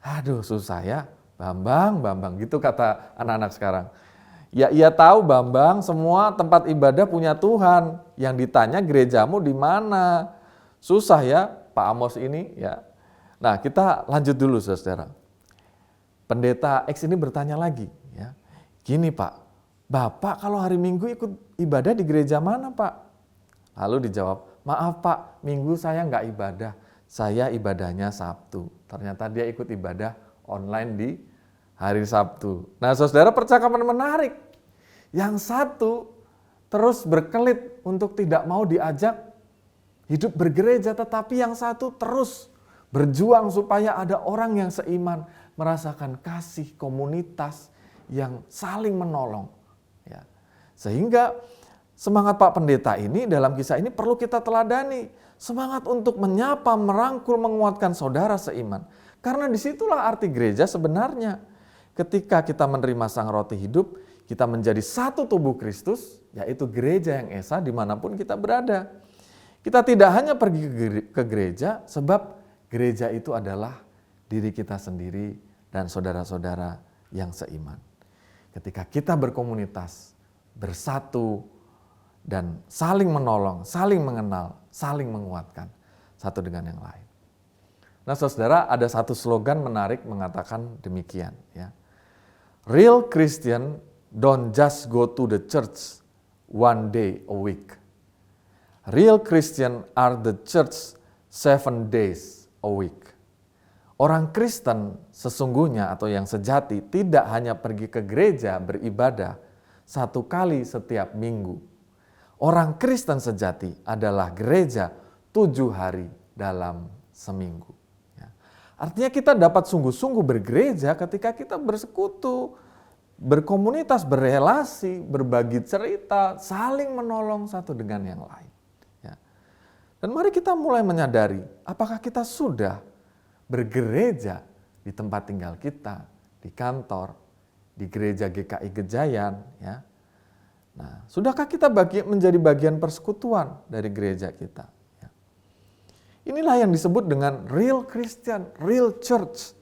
Speaker 4: Aduh susah Bambang, gitu kata anak-anak sekarang. Ya ia tahu Bambang, semua tempat ibadah punya Tuhan. Yang ditanya gerejamu di mana? Susah Pak Amos ini Nah kita lanjut dulu saudara. Pendeta X ini bertanya lagi. Gini Pak, Bapak kalau hari Minggu ikut ibadah di gereja mana Pak? Lalu dijawab, maaf Pak, Minggu saya nggak ibadah. Saya ibadahnya Sabtu. Ternyata dia ikut ibadah online di hari Sabtu. Nah saudara, percakapan menarik. Yang satu terus berkelit untuk tidak mau diajak hidup bergereja, tetapi yang satu terus berjuang supaya ada orang yang seiman merasakan kasih komunitas yang saling menolong. Sehingga semangat Pak Pendeta ini dalam kisah ini perlu kita teladani. Semangat untuk menyapa, merangkul, menguatkan saudara seiman. Karena disitulah arti gereja sebenarnya. Ketika kita menerima Sang Roti Hidup, kita menjadi satu tubuh Kristus, yaitu gereja yang esa dimanapun kita berada. Kita tidak hanya pergi ke gereja, sebab gereja itu adalah diri kita sendiri dan saudara-saudara yang seiman. Ketika kita berkomunitas, bersatu, dan saling menolong, saling mengenal, saling menguatkan satu dengan yang lain. Nah saudara, ada satu slogan menarik mengatakan demikian. Real Christian don't just go to the church one day a week. Real Christian are the church 7 days a week. Orang Kristen sesungguhnya atau yang sejati tidak hanya pergi ke gereja beribadah 1 kali setiap minggu. Orang Kristen sejati adalah gereja 7 hari dalam seminggu. Artinya kita dapat sungguh-sungguh bergereja ketika kita bersekutu, berkomunitas, berrelasi, berbagi cerita, saling menolong satu dengan yang lain. Dan mari kita mulai menyadari apakah kita sudah bergereja di tempat tinggal kita, di kantor, di gereja GKI Gejayan, Nah, sudahkah kita menjadi bagian persekutuan dari gereja kita? Ya. Inilah yang disebut dengan real Christian, real church,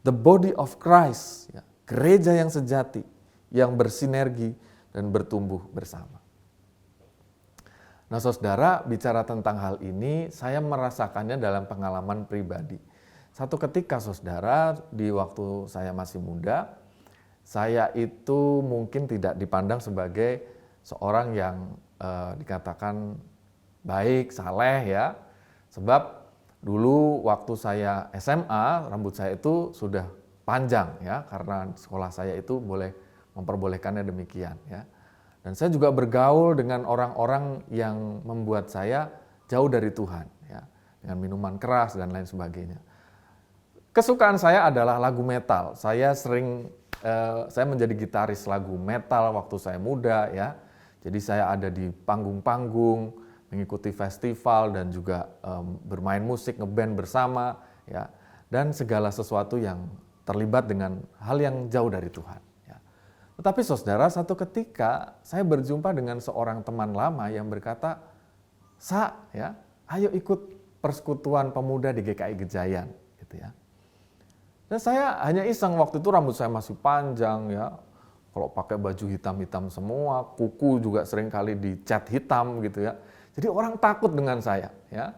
Speaker 4: the body of Christ. Ya. Gereja yang sejati, yang bersinergi dan bertumbuh bersama. Nah, saudara, bicara tentang hal ini, saya merasakannya dalam pengalaman pribadi. Satu ketika, saudara, di waktu saya masih muda, saya itu mungkin tidak dipandang sebagai seorang yang dikatakan baik, saleh ya. Sebab dulu waktu saya SMA, rambut saya itu sudah panjang ya, karena sekolah saya itu memperbolehkannya demikian ya. Dan saya juga bergaul dengan orang-orang yang membuat saya jauh dari Tuhan ya, dengan minuman keras dan lain sebagainya. Kesukaan saya adalah lagu metal. Saya menjadi gitaris lagu metal waktu saya muda ya. Jadi saya ada di panggung-panggung, mengikuti festival dan juga bermain musik, ngeband bersama ya. Dan segala sesuatu yang terlibat dengan hal yang jauh dari Tuhan ya. Tetapi saudara, satu ketika saya berjumpa dengan seorang teman lama yang berkata, ya, ayo ikut persekutuan pemuda di GKI Gejayan gitu ya. Dan saya hanya iseng, waktu itu rambut saya masih panjang ya. Kalau pakai baju hitam-hitam semua, kuku juga sering kali dicat hitam gitu ya. Jadi orang takut dengan saya ya.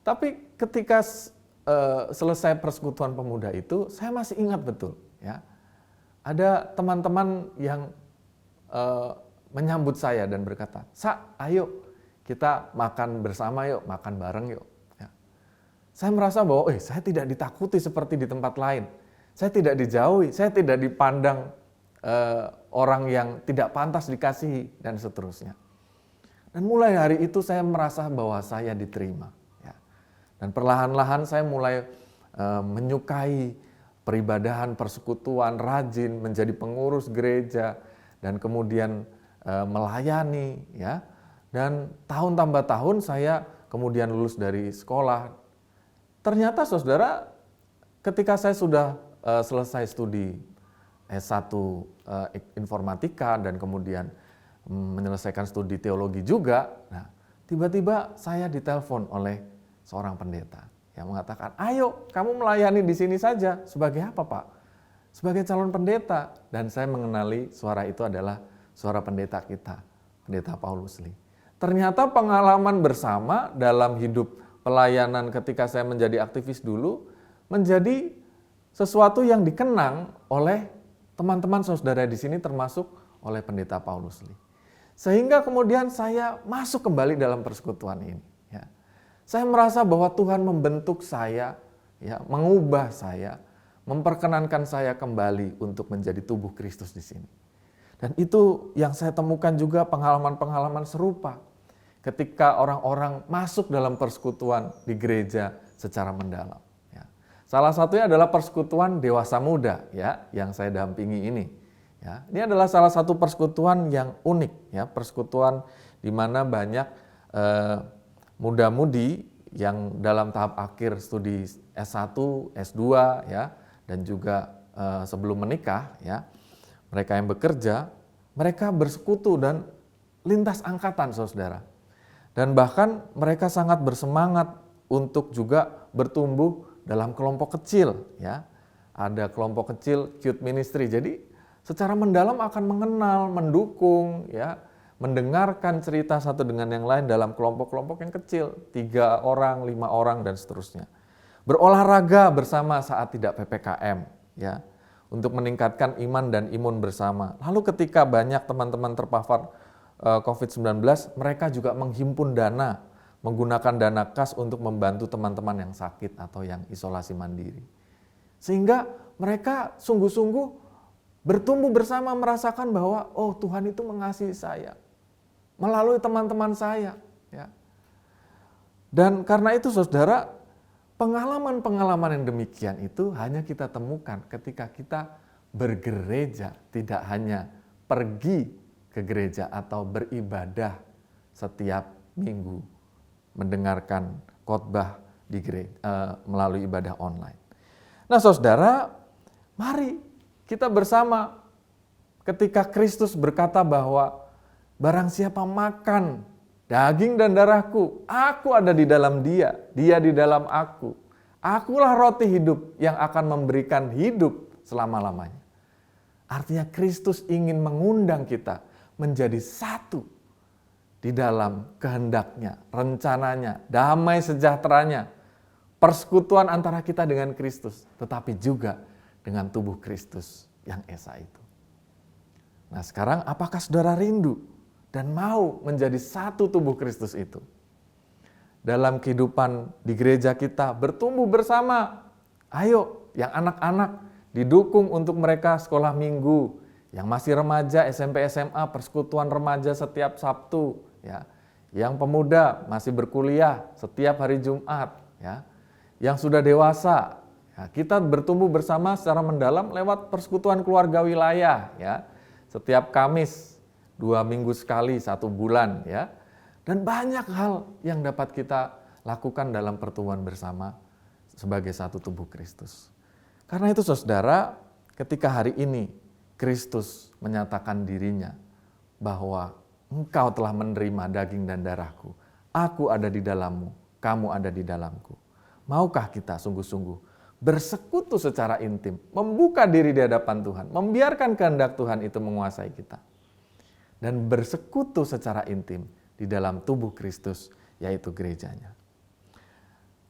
Speaker 4: Tapi ketika selesai persekutuan pemuda itu, saya masih ingat betul ya. Ada teman-teman yang menyambut saya dan berkata, ayo kita makan bersama yuk, makan bareng yuk. Saya merasa bahwa saya tidak ditakuti seperti di tempat lain. Saya tidak dijauhi, saya tidak dipandang orang yang tidak pantas dikasihi dan seterusnya. Dan mulai hari itu saya merasa bahwa saya diterima. Ya. Dan perlahan-lahan saya mulai menyukai peribadahan, persekutuan, rajin menjadi pengurus gereja dan kemudian melayani. Ya. Dan tahun tambah tahun saya kemudian lulus dari sekolah. Ternyata saudara, ketika saya sudah selesai studi S1 informatika dan kemudian menyelesaikan studi teologi juga, nah tiba-tiba saya ditelepon oleh seorang pendeta yang mengatakan, ayo kamu melayani di sini saja. Sebagai apa Pak? Sebagai calon pendeta. Dan saya mengenali suara itu adalah suara pendeta kita, Pendeta Paulus Lee. Ternyata pengalaman bersama dalam hidup pelayanan ketika saya menjadi aktivis dulu menjadi sesuatu yang dikenang oleh teman-teman saudara di sini, termasuk oleh Pendeta Paulus Lee. Sehingga kemudian saya masuk kembali dalam persekutuan ini. Ya. Saya merasa bahwa Tuhan membentuk saya, ya, mengubah saya, memperkenankan saya kembali untuk menjadi tubuh Kristus di sini. Dan itu yang saya temukan juga pengalaman-pengalaman serupa ketika orang-orang masuk dalam persekutuan di gereja secara mendalam. Salah satunya adalah persekutuan dewasa muda ya, yang saya dampingi ini. Ya, ini adalah salah satu persekutuan yang unik ya, persekutuan di mana banyak muda-mudi yang dalam tahap akhir studi S1, S2 ya, dan juga sebelum menikah ya. Mereka yang bekerja, mereka bersekutu dan lintas angkatan saudara. Dan bahkan mereka sangat bersemangat untuk juga bertumbuh dalam kelompok kecil ya. Ada kelompok kecil youth ministry. Jadi secara mendalam akan mengenal, mendukung ya, mendengarkan cerita satu dengan yang lain dalam kelompok-kelompok yang kecil, 3 orang, 5 orang dan seterusnya. Berolahraga bersama saat tidak PPKM ya, untuk meningkatkan iman dan imun bersama. Lalu ketika banyak teman-teman terpapar COVID-19, mereka juga menghimpun dana, menggunakan dana kas untuk membantu teman-teman yang sakit atau yang isolasi mandiri. Sehingga mereka sungguh-sungguh bertumbuh bersama, merasakan bahwa Tuhan itu mengasihi saya melalui teman-teman saya. Ya. Dan karena itu saudara, pengalaman-pengalaman yang demikian itu hanya kita temukan ketika kita bergereja, tidak hanya pergi ke gereja atau beribadah setiap minggu, mendengarkan khotbah di gereja melalui ibadah online. Nah, saudara, mari kita bersama ketika Kristus berkata bahwa Barang siapa makan daging dan darahku, aku ada di dalam dia, dia di dalam aku. Akulah roti hidup yang akan memberikan hidup selama-lamanya. Artinya Kristus ingin mengundang kita menjadi satu di dalam kehendaknya, rencananya, damai sejahteranya, persekutuan antara kita dengan Kristus, tetapi juga dengan tubuh Kristus yang esa itu. Nah sekarang apakah saudara rindu dan mau menjadi satu tubuh Kristus itu? Dalam kehidupan di gereja kita bertumbuh bersama. Ayo yang anak-anak didukung untuk mereka sekolah minggu. Yang masih remaja SMP SMA persekutuan remaja setiap Sabtu. Ya. Yang pemuda masih berkuliah setiap hari Jumat. Ya. Yang sudah dewasa ya, kita bertumbuh bersama secara mendalam lewat persekutuan keluarga wilayah. Ya. Setiap Kamis 2 minggu sekali 1 bulan ya. Dan banyak hal yang dapat kita lakukan dalam pertemuan bersama sebagai satu tubuh Kristus. Karena itu saudara, ketika hari ini Kristus menyatakan dirinya bahwa engkau telah menerima daging dan darahku, aku ada di dalammu, kamu ada di dalamku. Maukah kita sungguh-sungguh bersekutu secara intim, membuka diri di hadapan Tuhan, membiarkan kehendak Tuhan itu menguasai kita. Dan bersekutu secara intim di dalam tubuh Kristus, yaitu gerejanya.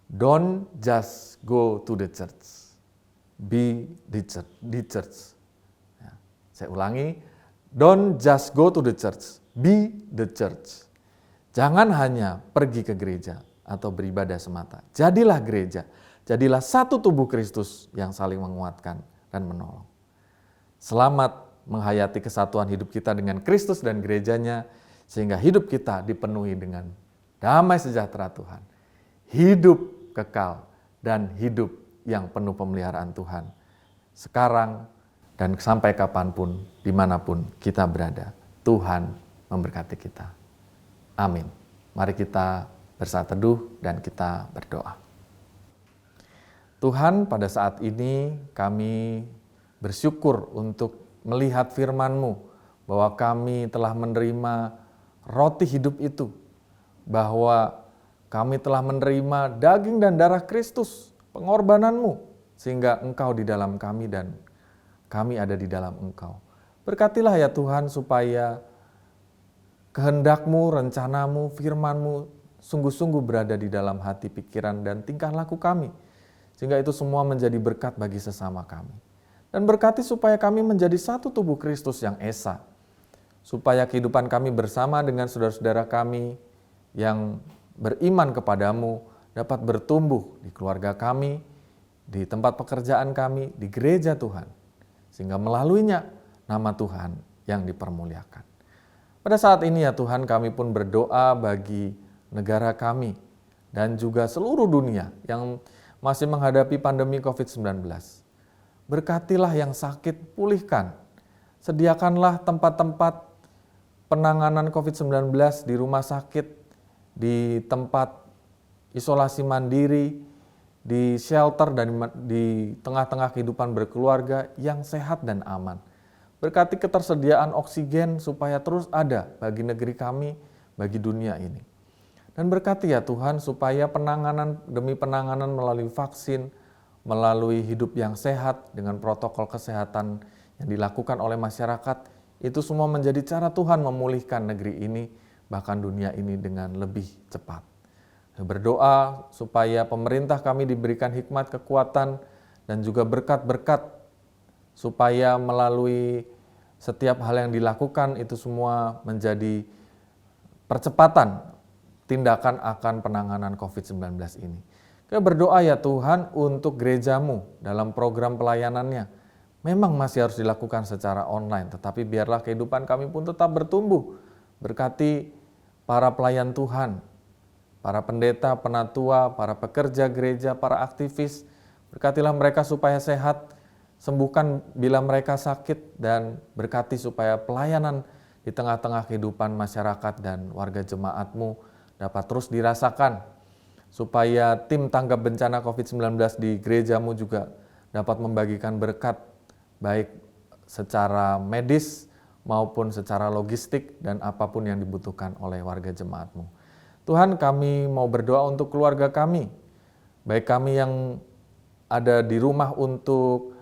Speaker 4: Don't just go to the church, be the church. Ya, saya ulangi, don't just go to the church, be the church. Jangan hanya pergi ke gereja atau beribadah semata. Jadilah gereja, jadilah satu tubuh Kristus yang saling menguatkan dan menolong. Selamat menghayati kesatuan hidup kita dengan Kristus dan gerejanya, sehingga hidup kita dipenuhi dengan damai sejahtera Tuhan, hidup kekal, dan hidup yang penuh pemeliharaan Tuhan, sekarang dan sampai kapanpun, dimanapun kita berada. Tuhan memberkati kita. Amin. Mari kita bersatu teduh dan kita berdoa. Tuhan, pada saat ini kami bersyukur untuk melihat firman-Mu, bahwa kami telah menerima roti hidup itu, bahwa kami telah menerima daging dan darah Kristus, pengorbanan-Mu, sehingga Engkau di dalam kami dan kami ada di dalam Engkau. Berkatilah ya Tuhan supaya kehendak-Mu, rencana-Mu, firman-Mu sungguh-sungguh berada di dalam hati, pikiran, dan tingkah laku kami, sehingga itu semua menjadi berkat bagi sesama kami. Dan berkati supaya kami menjadi satu tubuh Kristus yang esa, supaya kehidupan kami bersama dengan saudara-saudara kami yang beriman kepadamu dapat bertumbuh di keluarga kami, di tempat pekerjaan kami, di gereja Tuhan. Sehingga melaluinya nama Tuhan yang dipermuliakan. Pada saat ini ya Tuhan, kami pun berdoa bagi negara kami dan juga seluruh dunia yang masih menghadapi pandemi COVID-19. Berkatilah yang sakit, pulihkan. Sediakanlah tempat-tempat penanganan COVID-19 di rumah sakit, di tempat isolasi mandiri, di shelter, dan di tengah-tengah kehidupan berkeluarga yang sehat dan aman. Berkati ketersediaan oksigen supaya terus ada bagi negeri kami, bagi dunia ini. Dan berkati ya Tuhan supaya penanganan demi penanganan melalui vaksin, melalui hidup yang sehat dengan protokol kesehatan yang dilakukan oleh masyarakat, itu semua menjadi cara Tuhan memulihkan negeri ini, bahkan dunia ini dengan lebih cepat. Berdoa supaya pemerintah kami diberikan hikmat, kekuatan, dan juga berkat-berkat, supaya melalui setiap hal yang dilakukan itu semua menjadi percepatan tindakan akan penanganan COVID-19 ini. Kita berdoa ya Tuhan untuk gerejamu dalam program pelayanannya. Memang masih harus dilakukan secara online, tetapi biarlah kehidupan kami pun tetap bertumbuh. Berkati para pelayan Tuhan, para pendeta, penatua, para pekerja gereja, para aktivis. Berkatilah mereka supaya sehat, sembuhkan bila mereka sakit, dan berkati supaya pelayanan di tengah-tengah kehidupan masyarakat dan warga jemaat-Mu dapat terus dirasakan. Supaya tim tanggap bencana COVID-19 di gereja-Mu juga dapat membagikan berkat, baik secara medis maupun secara logistik dan apapun yang dibutuhkan oleh warga jemaat-Mu. Tuhan, kami mau berdoa untuk keluarga kami, baik kami yang ada di rumah untuk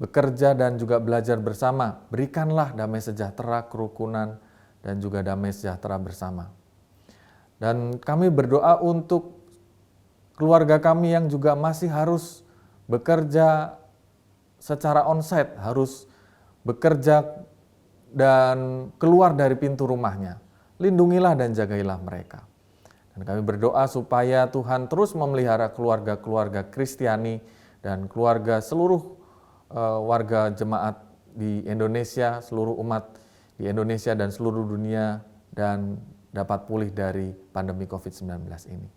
Speaker 4: bekerja dan juga belajar bersama. Berikanlah damai sejahtera, kerukunan, dan juga damai sejahtera bersama. Dan kami berdoa untuk keluarga kami yang juga masih harus bekerja secara onsite, harus bekerja dan keluar dari pintu rumahnya. Lindungilah dan jagailah mereka. Dan kami berdoa supaya Tuhan terus memelihara keluarga-keluarga Kristiani dan keluarga seluruh warga jemaat di Indonesia, seluruh umat di Indonesia dan seluruh dunia, dan dapat pulih dari pandemi COVID-19 ini.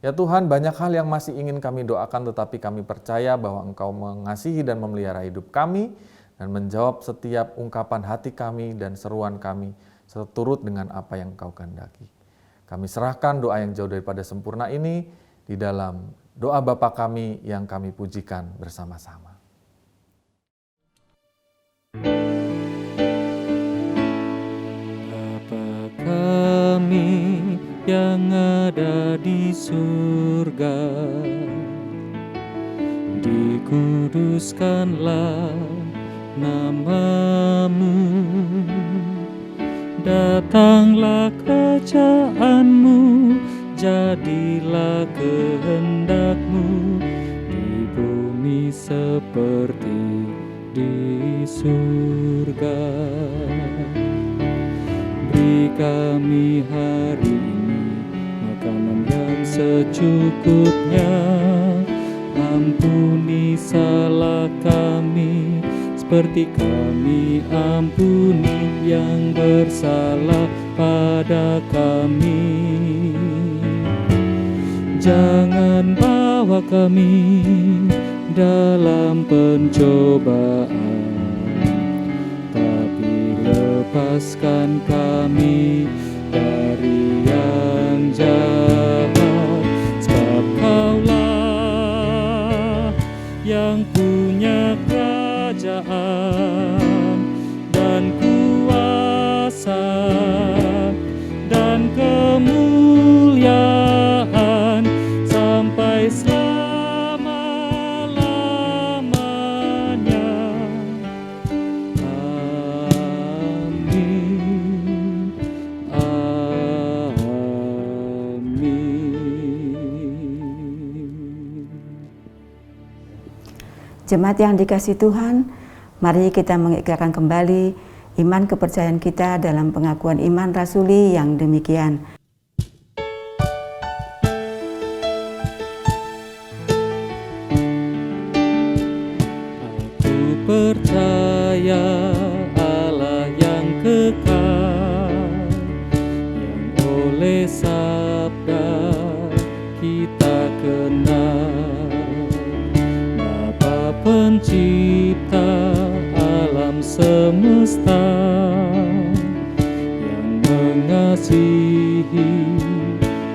Speaker 4: Ya Tuhan, banyak hal yang masih ingin kami doakan, tetapi kami percaya bahwa Engkau mengasihi dan memelihara hidup kami dan menjawab setiap ungkapan hati kami dan seruan kami seturut dengan apa yang Engkau kehendaki. Kami serahkan doa yang jauh daripada sempurna ini di dalam doa Bapa kami yang kami pujikan bersama-sama.
Speaker 1: Bapa kami yang ada di surga, dikuduskanlah nama-Mu, datanglah kerajaan-Mu, jadilah kehendak-Mu di bumi seperti di surga. Beri kami hari ini makanan yang secukupnya, ampuni salah kami seperti kami ampuni yang bersalah pada kami. Jangan bawa kami dalam pencobaan, tapi lepaskan kami dari yang jahat. Sebab Kaulah yang punya kerajaan dan kuasa dan kemuliaan sampai selama-lamanya. Amin. Amin.
Speaker 6: Jemaat yang dikasihi Tuhan, mari kita mengikrarkan kembali iman kepercayaan kita dalam pengakuan iman rasuli yang demikian.
Speaker 1: Aku percaya Allah yang kekal, yang oleh sabda kita kenal, Bapa pencipta alam semesta, yang mengasihi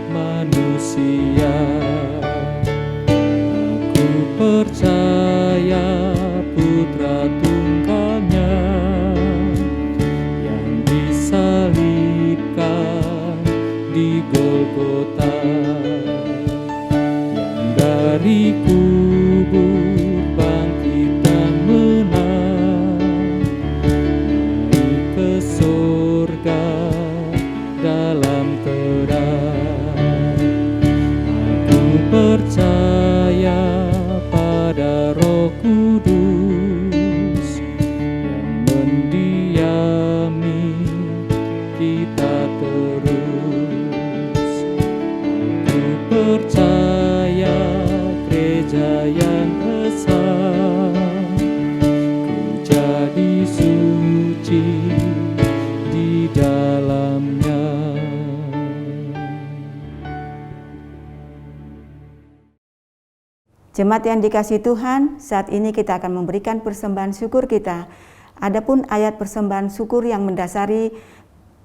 Speaker 1: manusia. Aku percaya Putra Tunggalnya yang disalibkan di Golgota, yang dari kubur bangkit dan menang, naik ke surga dalam terang. Aku percaya pada Roh Kudus yang mendiami kita terus. Aku percaya gereja yang esa, ku jadi suci di dalamnya.
Speaker 6: Jemaat yang dikasihi Tuhan, saat ini kita akan memberikan persembahan syukur kita. Adapun ayat persembahan syukur yang mendasari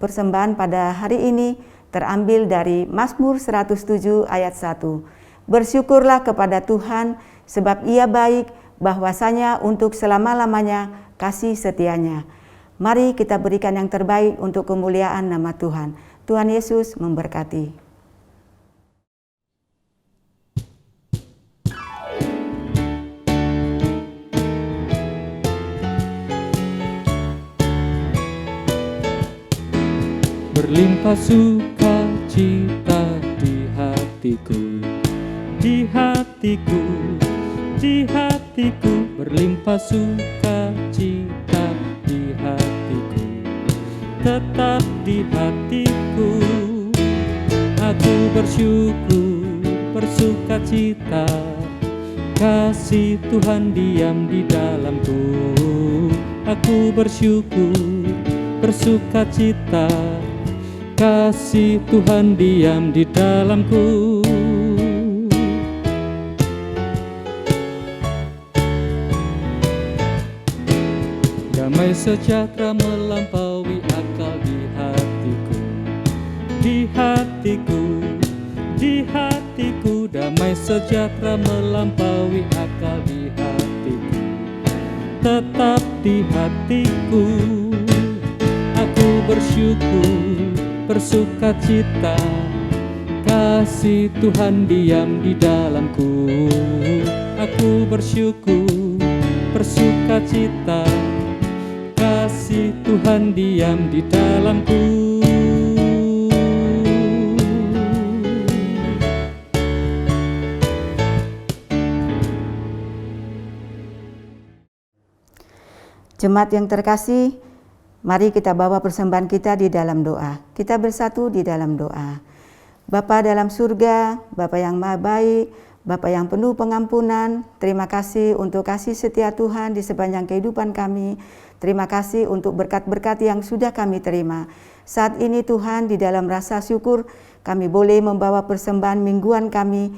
Speaker 6: persembahan pada hari ini terambil dari Mazmur 107 ayat 1. Bersyukurlah kepada Tuhan sebab Ia baik, bahwasanya untuk selama-lamanya kasih setianya. Mari kita berikan yang terbaik untuk kemuliaan nama Tuhan. Tuhan Yesus memberkati.
Speaker 1: Berlimpah sukacita di hatiku, di hatiku, di hatiku. Berlimpah sukacita di hatiku, tetap di hatiku. Aku bersyukur, bersukacita, kasih Tuhan diam di dalamku. Aku bersyukur, bersukacita, kasih Tuhan diam di dalamku. Damai sejahtera melampaui akal di hatiku, di hatiku, di hatiku. Damai sejahtera melampaui akal di hatiku, tetap di hatiku. Aku bersyukur, bersukacita, kasih Tuhan diam di dalamku. Aku bersyukur, bersukacita, kasih Tuhan diam di dalamku.
Speaker 6: Jemaat yang terkasih, mari kita bawa persembahan kita di dalam doa. Kita bersatu di dalam doa. Bapa dalam surga, Bapa yang maha baik, Bapa yang penuh pengampunan, terima kasih untuk kasih setia Tuhan di sepanjang kehidupan kami. Terima kasih untuk berkat-berkat yang sudah kami terima. Saat ini Tuhan, di dalam rasa syukur, kami boleh membawa persembahan mingguan kami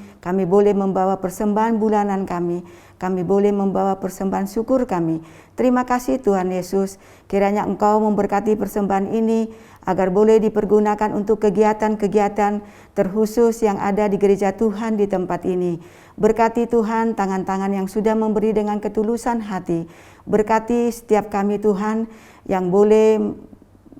Speaker 6: boleh membawa persembahan bulanan kami boleh membawa persembahan syukur kami. Terima kasih Tuhan Yesus, kiranya Engkau memberkati persembahan ini, agar boleh dipergunakan untuk kegiatan-kegiatan terkhusus yang ada di gereja Tuhan di tempat ini. Berkati Tuhan tangan-tangan yang sudah memberi dengan ketulusan hati. Berkati setiap kami Tuhan yang boleh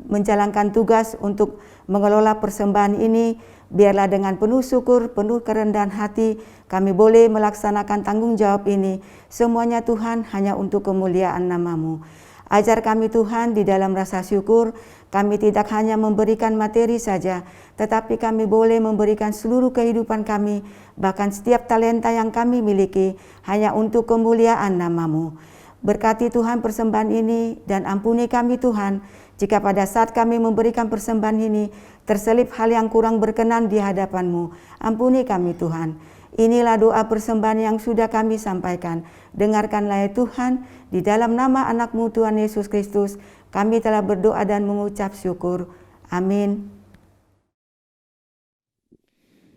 Speaker 6: menjalankan tugas untuk mengelola persembahan ini. Biarlah dengan penuh syukur, penuh kerendahan hati, kami boleh melaksanakan tanggung jawab ini. Semuanya Tuhan hanya untuk kemuliaan nama-Mu. Ajar kami Tuhan di dalam rasa syukur, kami tidak hanya memberikan materi saja, tetapi kami boleh memberikan seluruh kehidupan kami, bahkan setiap talenta yang kami miliki, hanya untuk kemuliaan nama-Mu. Berkati Tuhan persembahan ini, dan ampuni kami Tuhan, jika pada saat kami memberikan persembahan ini, terselip hal yang kurang berkenan di hadapan-Mu. Ampuni kami Tuhan. Inilah doa persembahan yang sudah kami sampaikan. Dengarkanlah ya Tuhan, di dalam nama anak-Mu Tuhan Yesus Kristus, kami telah berdoa dan mengucap syukur. Amin.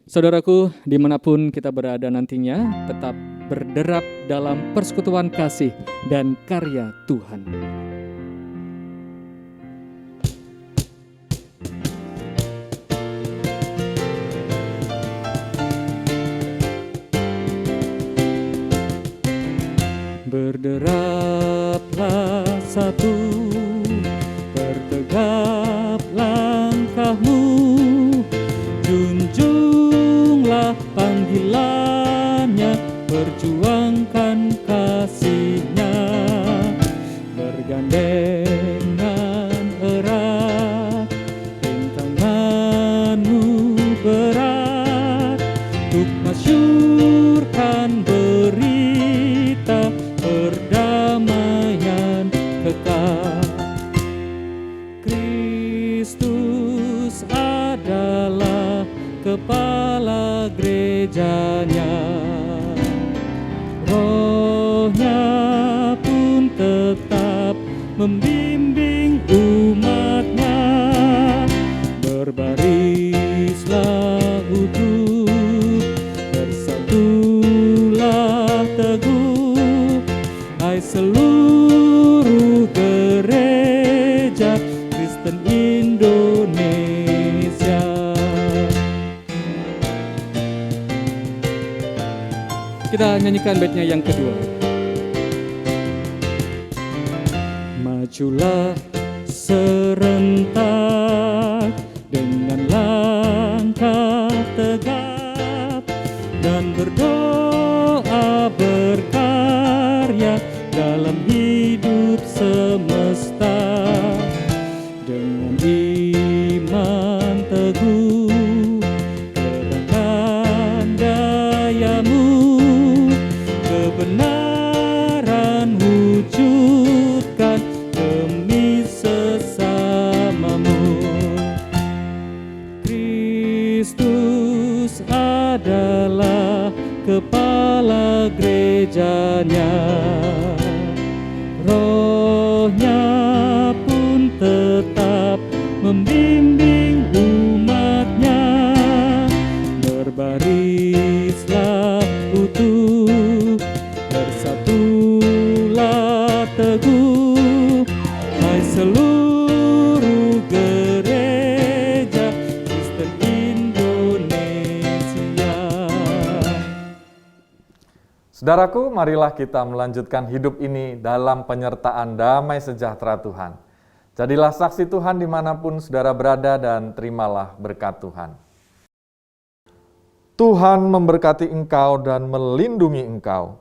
Speaker 1: Saudaraku, dimanapun kita berada nantinya, tetap berderap dalam persekutuan kasih dan karya Tuhan. Berderaplah satu, bertegap langkahmu, junjunglah panggilannya, perjuangkan kasihnya, bergandengan erat, rintanganmu berat, untuk masyurkan berita perdamaian kekal. Kristus adalah kepala gerejanya, Roh-Nya pun tetap membimbing umat-Nya. Berbarislah utuh, bersatulah teguh, hai seluruh gereja Kristen Indonesia. Kita nyanyikan baitnya yang kedua. Majulah serentak dengan langkah tegap dan berdoa berkarya dalam hidup semesta. Dengan iman teguh kerahkan dayamu, kebenaran wujudkan demi sesamamu. Kristus adalah kepala gerejanya, Rohnya pun tetap membimbing umatnya. Berbarislah utuh, bersatulah teguh, hai seluruh gereja Kristen Indonesia.
Speaker 4: Saudaraku, marilah kita melanjutkan hidup ini dalam penyertaan damai sejahtera Tuhan. Jadilah saksi Tuhan dimanapun saudara berada dan terimalah berkat Tuhan. Tuhan memberkati engkau dan melindungi engkau.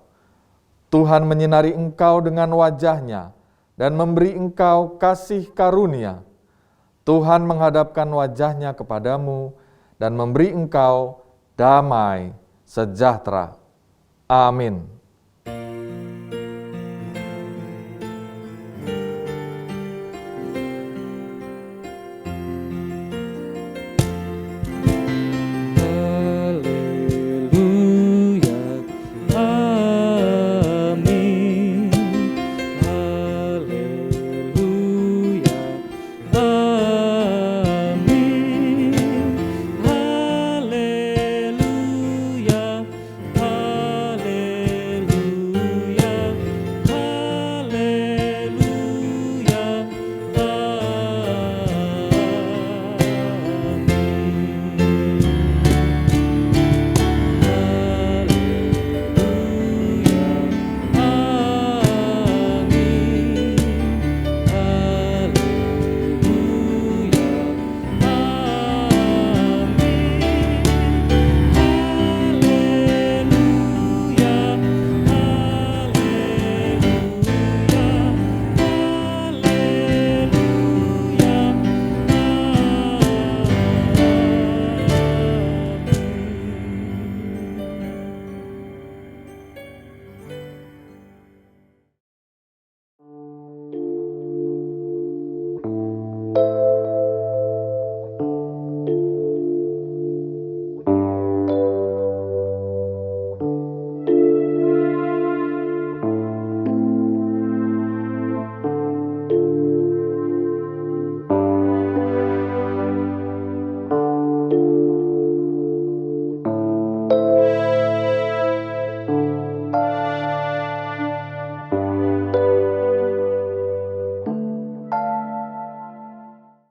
Speaker 4: Tuhan menyinari engkau dengan wajah-Nya dan memberi engkau kasih karunia. Tuhan menghadapkan wajah-Nya kepadamu dan memberi engkau damai sejahtera. Amin.